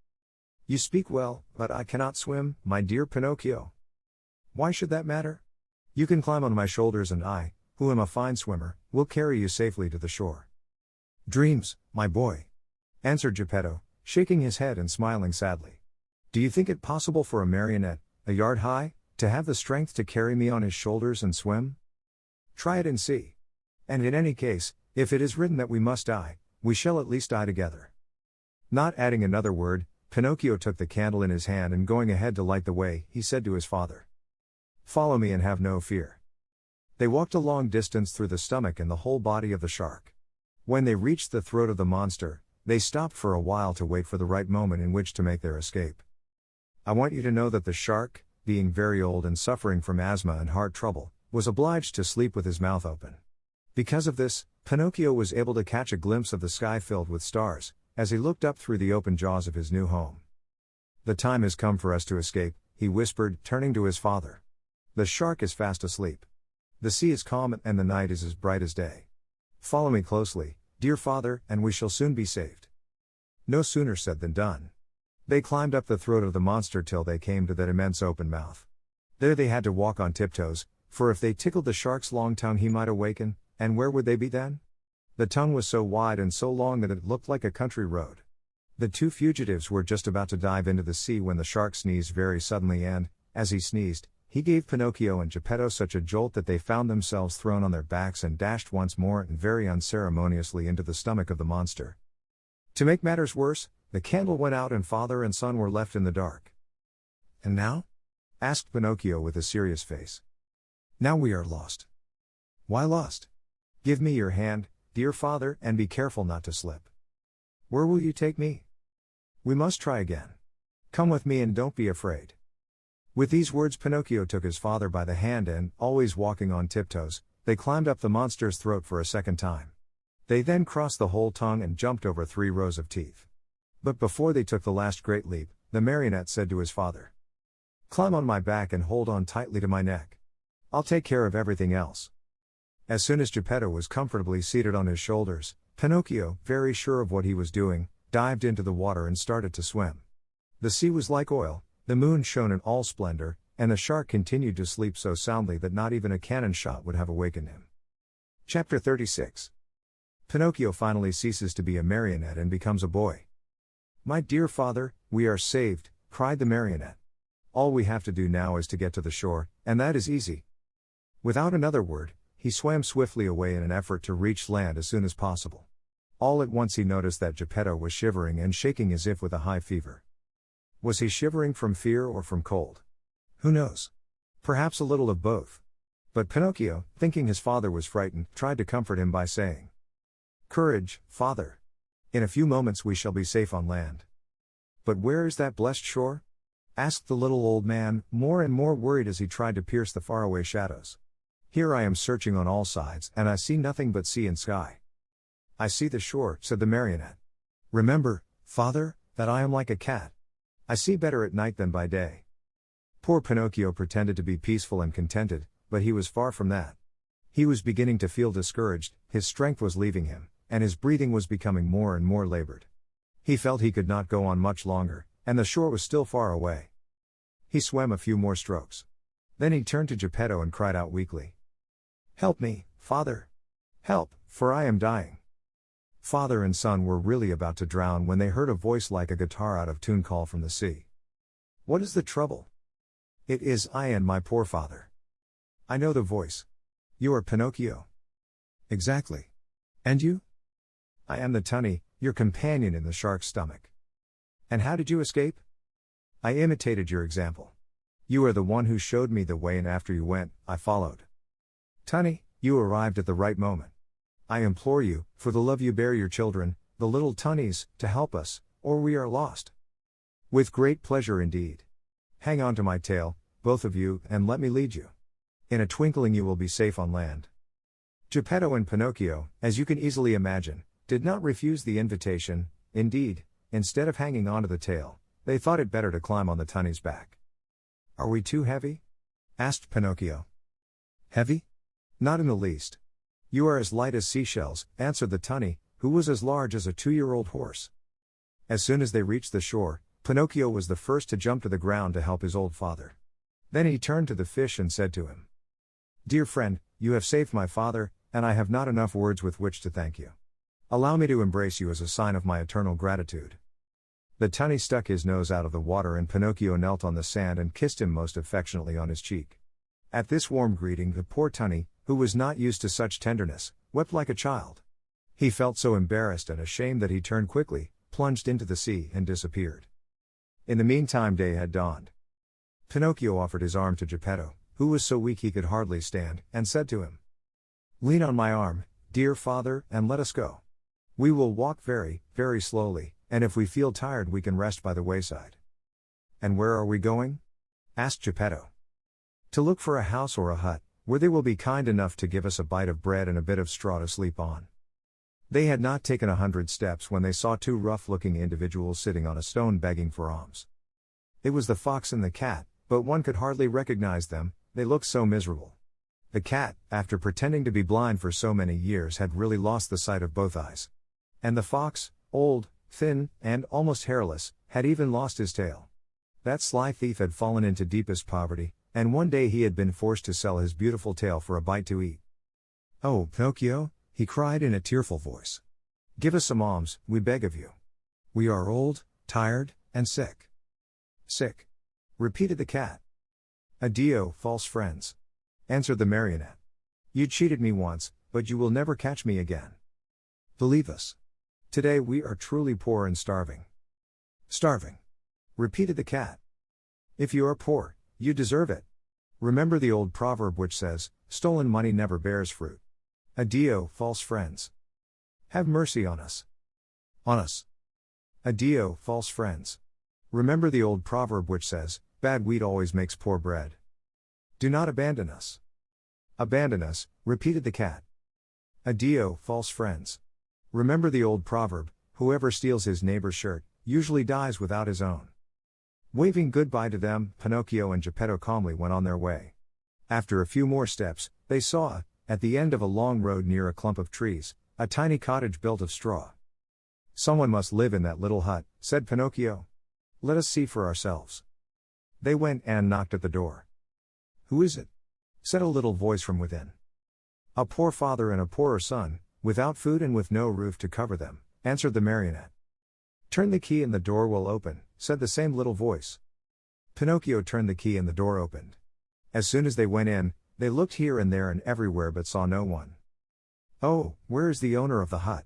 "You speak well, but I cannot swim, my dear Pinocchio." "Why should that matter? You can climb on my shoulders and I, who am a fine swimmer, will carry you safely to the shore." "Dreams, my boy," answered Geppetto, shaking his head and smiling sadly. "Do you think it possible for a marionette, a yard high, to have the strength to carry me on his shoulders and swim? Try it and see. And in any case, if it is written that we must die, we shall at least die together." Not adding another word, Pinocchio took the candle in his hand and going ahead to light the way, he said to his father, "Follow me and have no fear." They walked a long distance through the stomach and the whole body of the shark. When they reached the throat of the monster, they stopped for a while to wait for the right moment in which to make their escape. I want you to know that the shark, being very old and suffering from asthma and heart trouble, was obliged to sleep with his mouth open. Because of this, Pinocchio was able to catch a glimpse of the sky filled with stars, as he looked up through the open jaws of his new home. "The time has come for us to escape," he whispered, turning to his father. "The shark is fast asleep. The sea is calm and the night is as bright as day. Follow me closely, dear father, and we shall soon be saved." No sooner said than done. They climbed up the throat of the monster till they came to that immense open mouth. There they had to walk on tiptoes, for if they tickled the shark's long tongue he might awaken, and where would they be then? The tongue was so wide and so long that it looked like a country road. The two fugitives were just about to dive into the sea when the shark sneezed very suddenly and, as he sneezed, he gave Pinocchio and Geppetto such a jolt that they found themselves thrown on their backs and dashed once more and very unceremoniously into the stomach of the monster. To make matters worse, the candle went out and father and son were left in the dark. "And now?" asked Pinocchio with a serious face. "Now we are lost." "Why lost?" "Give me your hand, dear father, and be careful not to slip." "Where will you take me?" "We must try again. Come with me and don't be afraid." With these words Pinocchio took his father by the hand and, always walking on tiptoes, they climbed up the monster's throat for a second time. They then crossed the whole tongue and jumped over 3 rows of teeth. But before they took the last great leap, the marionette said to his father, "Climb on my back and hold on tightly to my neck. I'll take care of everything else." As soon as Geppetto was comfortably seated on his shoulders, Pinocchio, very sure of what he was doing, dived into the water and started to swim. The sea was like oil, the moon shone in all splendor, and the shark continued to sleep so soundly that not even a cannon shot would have awakened him. Chapter 36. Pinocchio finally ceases to be a marionette and becomes a boy. "My dear father, we are saved," cried the marionette. "All we have to do now is to get to the shore, and that is easy." Without another word, he swam swiftly away in an effort to reach land as soon as possible. All at once he noticed that Geppetto was shivering and shaking as if with a high fever. Was he shivering from fear or from cold? Who knows? Perhaps a little of both. But Pinocchio, thinking his father was frightened, tried to comfort him by saying, "Courage, father. In a few moments we shall be safe on land." "But where is that blessed shore?" asked the little old man, more and more worried as he tried to pierce the faraway shadows. "Here I am searching on all sides, and I see nothing but sea and sky." "I see the shore," said the marionette. "Remember, father, that I am like a cat. I see better at night than by day." Poor Pinocchio pretended to be peaceful and contented, but he was far from that. He was beginning to feel discouraged, his strength was leaving him, and his breathing was becoming more and more labored. He felt he could not go on much longer, and the shore was still far away. He swam a few more strokes. Then he turned to Geppetto and cried out weakly, "Help me, father! Help, for I am dying." Father and son were really about to drown when they heard a voice like a guitar out of tune call from the sea. "What is the trouble?" "It is I and my poor father." "I know the voice. You are Pinocchio." "Exactly. And you?" "I am the tunny, your companion in the shark's stomach." "And how did you escape?" "I imitated your example. You are the one who showed me the way, and after you went, I followed." "Tunny, you arrived at the right moment. I implore you, for the love you bear your children, the little tunnies, to help us, or we are lost." "With great pleasure indeed. Hang on to my tail, both of you, and let me lead you. In a twinkling you will be safe on land." Geppetto and Pinocchio, as you can easily imagine, did not refuse the invitation. Indeed, instead of hanging onto the tail, they thought it better to climb on the tunny's back. "Are we too heavy?" asked Pinocchio. "Heavy? Not in the least. You are as light as seashells," answered the tunny, who was as large as a 2-year-old horse. As soon as they reached the shore, Pinocchio was the first to jump to the ground to help his old father. Then he turned to the fish and said to him, "Dear friend, you have saved my father, and I have not enough words with which to thank you. Allow me to embrace you as a sign of my eternal gratitude." The tunny stuck his nose out of the water, and Pinocchio knelt on the sand and kissed him most affectionately on his cheek. At this warm greeting, the poor tunny, who was not used to such tenderness, wept like a child. He felt so embarrassed and ashamed that he turned quickly, plunged into the sea, and disappeared. In the meantime, day had dawned. Pinocchio offered his arm to Geppetto, who was so weak he could hardly stand, and said to him, "Lean on my arm, dear father, and let us go. We will walk very, very slowly, and if we feel tired we can rest by the wayside." "And where are we going?" asked Geppetto. "To look for a house or a hut, where they will be kind enough to give us a bite of bread and a bit of straw to sleep on." They had not taken 100 steps when they saw 2 rough-looking individuals sitting on a stone begging for alms. It was the fox and the cat, but one could hardly recognize them, they looked so miserable. The cat, after pretending to be blind for so many years, had really lost the sight of both eyes. And the fox, old, thin, and almost hairless, had even lost his tail. That sly thief had fallen into deepest poverty, and one day he had been forced to sell his beautiful tail for a bite to eat. "Oh, Pinocchio," he cried in a tearful voice. "Give us some alms, we beg of you. We are old, tired, and sick." "Sick?" repeated the cat. "Addio, false friends," answered the marionette. "You cheated me once, but you will never catch me again. Believe us. Today we are truly poor and starving." "Starving?" repeated the cat. "If you are poor, you deserve it. Remember the old proverb which says, 'Stolen money never bears fruit.' Addio, false friends. Have mercy on us. On us. Addio, false friends. Remember the old proverb which says, 'Bad wheat always makes poor bread.' Do not abandon us." "Abandon us," repeated the cat. "Addio, false friends. Remember the old proverb, 'Whoever steals his neighbor's shirt, usually dies without his own.'" Waving goodbye to them, Pinocchio and Geppetto calmly went on their way. After a few more steps, they saw, at the end of a long road near a clump of trees, a tiny cottage built of straw. "Someone must live in that little hut," said Pinocchio. "Let us see for ourselves." They went and knocked at the door. "Who is it?" said a little voice from within. "A poor father and a poorer son, without food and with no roof to cover them," answered the marionette. "Turn the key and the door will open," said the same little voice. Pinocchio turned the key and the door opened. As soon as they went in, they looked here and there and everywhere but saw no one. "Oh, where is the owner of the hut?"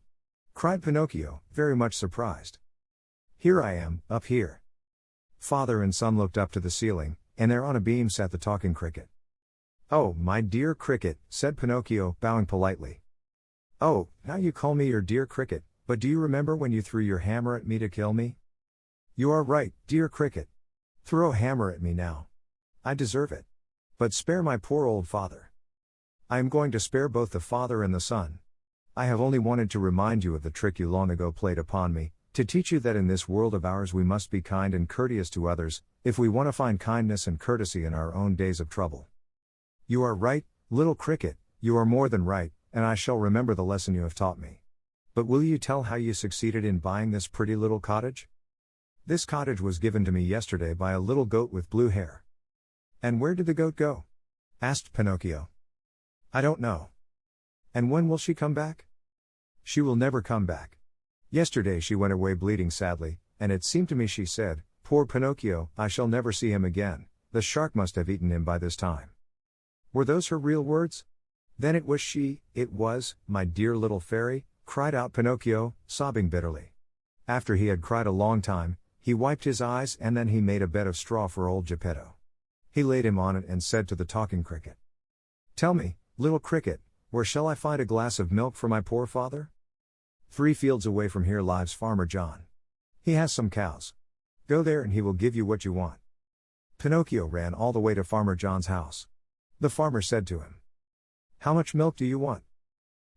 cried Pinocchio, very much surprised. "Here I am, up here." Father and son looked up to the ceiling, and there on a beam sat the talking cricket. "Oh, my dear cricket," said Pinocchio, bowing politely. "Oh, now you call me your dear cricket, but do you remember when you threw your hammer at me to kill me? You are right, dear cricket. Throw a hammer at me now. I deserve it. But spare my poor old father. I am going to spare both the father and the son. I have only wanted to remind you of the trick you long ago played upon me, to teach you that in this world of ours we must be kind and courteous to others, if we want to find kindness and courtesy in our own days of trouble. You are right, little cricket, you are more than right, and I shall remember the lesson you have taught me. But will you tell how you succeeded in buying this pretty little cottage? This cottage was given to me yesterday by a little goat with blue hair." "And where did the goat go?" asked Pinocchio. "I don't know." "And when will she come back?" She will never come back. Yesterday she went away bleeding sadly, and it seemed to me she said, 'Poor Pinocchio, I shall never see him again, the shark must have eaten him by this time.' Were those her real words? Then it was, my dear little fairy," cried out Pinocchio, sobbing bitterly. After he had cried a long time, he wiped his eyes and then he made a bed of straw for old Geppetto. He laid him on it and said to the talking cricket, "Tell me, little cricket, where shall I find a glass of milk for my poor father?" 3 fields away from here lives Farmer John. He has some cows. Go there and he will give you what you want. Pinocchio ran all the way to Farmer John's house. The farmer said to him, "How much milk do you want?"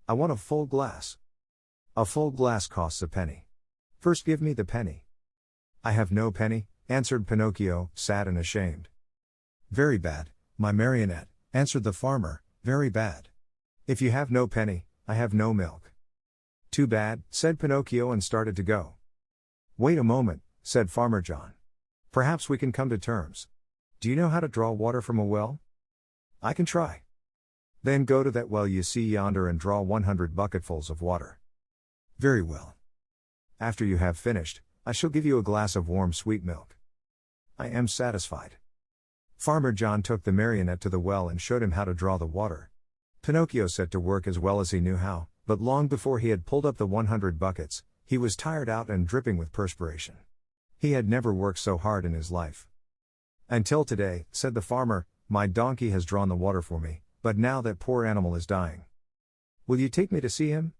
"I want a full glass." "A full glass costs a penny. First give me the penny." "I have no penny," answered Pinocchio, sad and ashamed. "Very bad, my marionette," answered the farmer, "very bad. If you have no penny, I have no milk." "Too bad," said Pinocchio and started to go. "Wait a moment," said Farmer John. "Perhaps we can come to terms. Do you know how to draw water from a well?" "I can try." "Then go to that well you see yonder and draw 100 bucketfuls of water." "Very well. After you have finished, I shall give you a glass of warm sweet milk." "I am satisfied." Farmer John took the marionette to the well and showed him how to draw the water. Pinocchio set to work as well as he knew how, but long before he had pulled up the 100 buckets, he was tired out and dripping with perspiration. He had never worked so hard in his life. "Until today," said the farmer, "my donkey has drawn the water for me, but now that poor animal is dying." "Will you take me to see him?"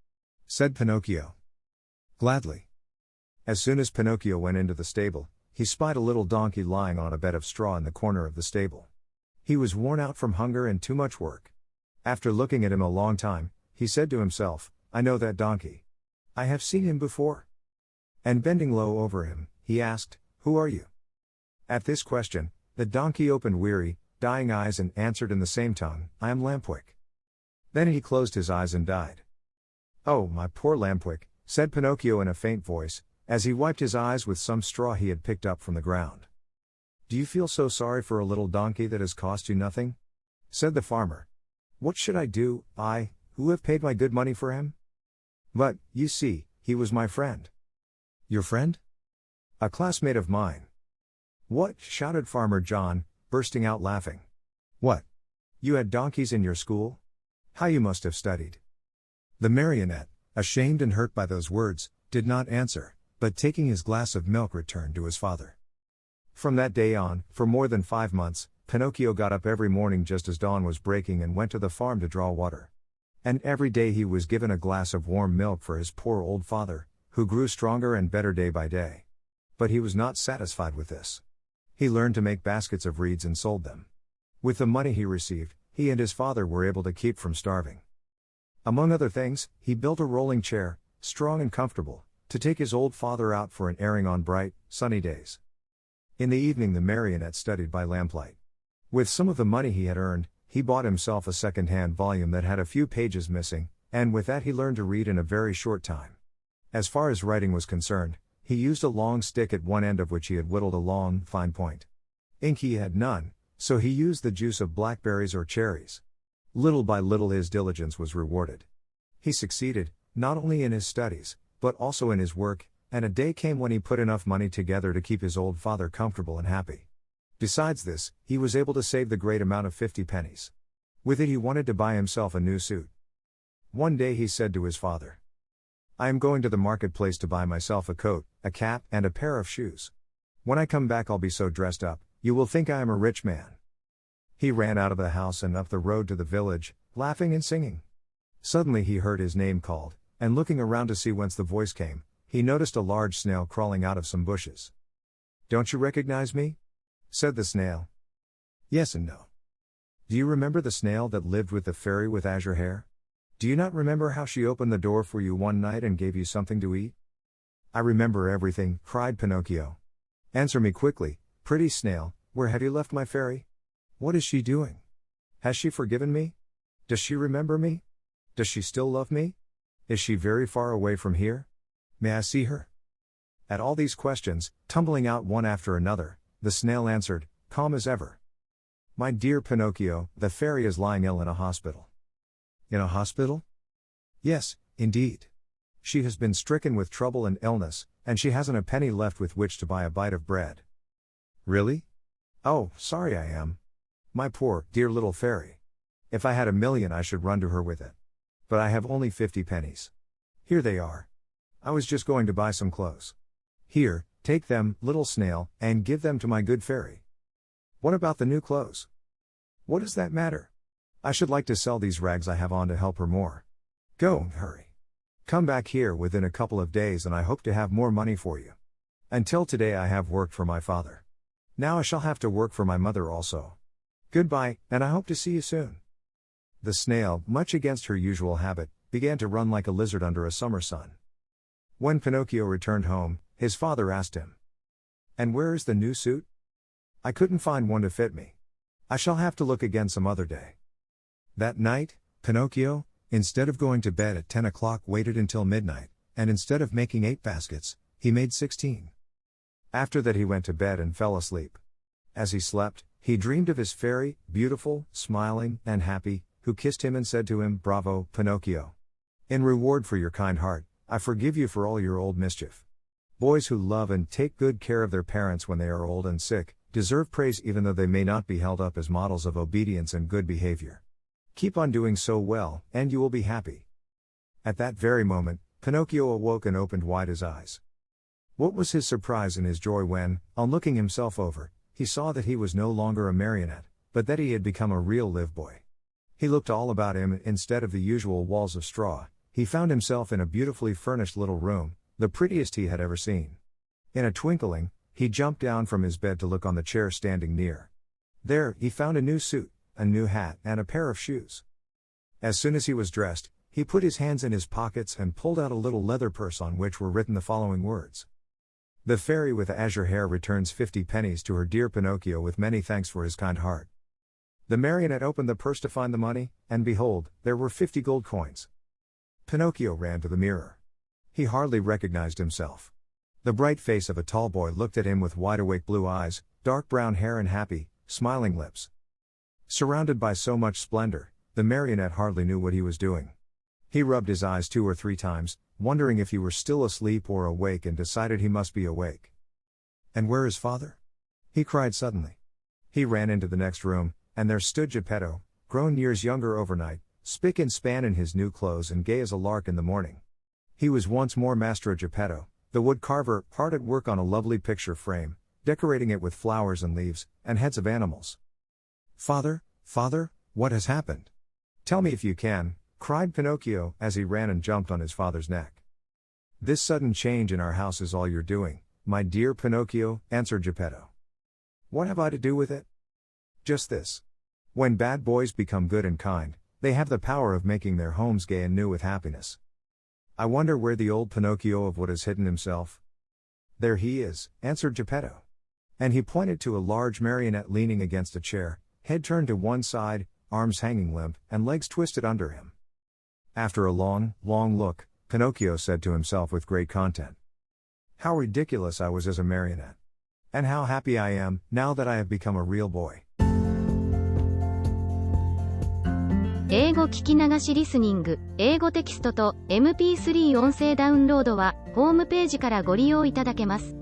said Pinocchio. "Gladly." As soon as Pinocchio went into the stable, he spied a little donkey lying on a bed of straw in the corner of the stable. He was worn out from hunger and too much work. After looking at him a long time, he said to himself, "I know that donkey. I have seen him before." And bending low over him, he asked, "Who are you?" At this question, the donkey opened weary, dying eyes and answered in the same tongue, "I am Lampwick." Then he closed his eyes and died. "Oh, my poor Lampwick," said Pinocchio in a faint voice, as he wiped his eyes with some straw he had picked up from the ground. "Do you feel so sorry for a little donkey that has cost you nothing?" said the farmer. "What should I do, I, who have paid my good money for him? But, you see, he was my friend." "Your friend?" "A classmate of mine." "What?" shouted Farmer John, bursting out laughing. "What? You had donkeys in your school? How you must have studied." The marionette, ashamed and hurt by those words, did not answer, but taking his glass of milk returned to his father. From that day on, for more than 5 months, Pinocchio got up every morning just as dawn was breaking and went to the farm to draw water. And every day he was given a glass of warm milk for his poor old father, who grew stronger and better day by day. But he was not satisfied with this. He learned to make baskets of reeds and sold them. With the money he received, he and his father were able to keep from starving. Among other things, he built a rolling chair, strong and comfortable, to take his old father out for an airing on bright, sunny days. In the evening the marionette studied by lamplight. With some of the money he had earned, he bought himself a second-hand volume that had a few pages missing, and with that he learned to read in a very short time. As far as writing was concerned, he used a long stick at one end of which he had whittled a long, fine point. Ink he had none, so he used the juice of blackberries or cherries. Little by little his diligence was rewarded. He succeeded, not only in his studies, but also in his work, and a day came when he put enough money together to keep his old father comfortable and happy. Besides this, he was able to save the great amount of 50 pennies. With it he wanted to buy himself a new suit. One day he said to his father, "I am going to the marketplace to buy myself a coat, a cap, and a pair of shoes. When I come back I'll be so dressed up, you will think I am a rich man." He ran out of the house and up the road to the village, laughing and singing. Suddenly he heard his name called, and looking around to see whence the voice came, he noticed a large snail crawling out of some bushes. "Don't you recognize me?" said the snail. "Yes and no." "Do you remember the snail that lived with the fairy with azure hair? Do you not remember how she opened the door for you one night and gave you something to eat?" "I remember everything," cried Pinocchio. "Answer me quickly, pretty snail, where have you left my fairy? What is she doing? Has she forgiven me? Does she remember me? Does she still love me? Is she very far away from here? May I see her?" At all these questions, tumbling out one after another, the snail answered, calm as ever, "My dear Pinocchio, the fairy is lying ill in a hospital." "In a hospital?" "Yes, indeed. She has been stricken with trouble and illness, and she hasn't a penny left with which to buy a bite of bread. Really? Oh, sorry I am. My poor, dear little fairy. If I had 1,000,000 I should run to her with it. But I have only 50 pennies. Here they are. I was just going to buy some clothes. Here, take them, little snail, and give them to my good fairy. What about the new clothes? What does that matter? I should like to sell these rags I have on to help her more. Go, hurry. Come back here within a couple of days and I hope to have more money for you. Until today I have worked for my father. Now I shall have to work for my mother also. Goodbye, and I hope to see you soon. The snail, much against her usual habit, began to run like a lizard under a summer sun. When Pinocchio returned home, his father asked him, "And where is the new suit? I couldn't find one to fit me. I shall have to look again some other day." That night, Pinocchio, instead of going to bed at 10 o'clock, waited until midnight, and instead of making 8 baskets, he made 16. After that he went to bed and fell asleep. As he slept, he dreamed of his fairy, beautiful, smiling, and happy, who kissed him and said to him, "Bravo, Pinocchio. In reward for your kind heart, I forgive you for all your old mischief. Boys who love and take good care of their parents when they are old and sick, deserve praise even though they may not be held up as models of obedience and good behavior. Keep on doing so well, and you will be happy." At that very moment, Pinocchio awoke and opened wide his eyes. What was his surprise and his joy when, on looking himself over, he saw that he was no longer a marionette, but that he had become a real live boy. He looked all about him, and instead of the usual walls of straw, he found himself in a beautifully furnished little room, the prettiest he had ever seen. In a twinkling, he jumped down from his bed to look on the chair standing near. There, he found a new suit, a new hat, and a pair of shoes. As soon as he was dressed, he put his hands in his pockets and pulled out a little leather purse on which were written the following words: "The fairy with azure hair returns 50 pennies to her dear Pinocchio with many thanks for his kind heart." The marionette opened the purse to find the money, and behold, there were 50 gold coins. Pinocchio ran to the mirror. He hardly recognized himself. The bright face of a tall boy looked at him with wide-awake blue eyes, dark brown hair and happy, smiling lips. Surrounded by so much splendor, the marionette hardly knew what he was doing. He rubbed his eyes 2 or 3 times, wondering if he were still asleep or awake, and decided he must be awake. "And where is father?" he cried suddenly. He ran into the next room, and there stood Geppetto, grown years younger overnight, spick and span in his new clothes and gay as a lark in the morning. He was once more Master Geppetto, the wood carver, hard at work on a lovely picture frame, decorating it with flowers and leaves, and heads of animals. "Father, father, what has happened? Tell me if you can," cried Pinocchio, as he ran and jumped on his father's neck. "This sudden change in our house is all your doing, my dear Pinocchio," answered Geppetto. "What have I to do with it? Just this. When bad boys become good and kind, they have the power of making their homes gay and new with happiness. I wonder where the old Pinocchio of Wood has hidden himself." "There he is," answered Geppetto. And he pointed to a large marionette leaning against a chair, head turned to one side, arms hanging limp, and legs twisted under him. After a long, long look, Pinocchio said to himself with great content, "How ridiculous I was as a marionette. And how happy I am, now that I have become a real boy." 英語聞き流しリスニング、英語テキストと MP3 音声ダウンロードは、ホームページからご利用いただけます。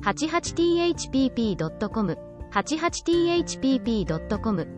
88thpp.com、88thpp.com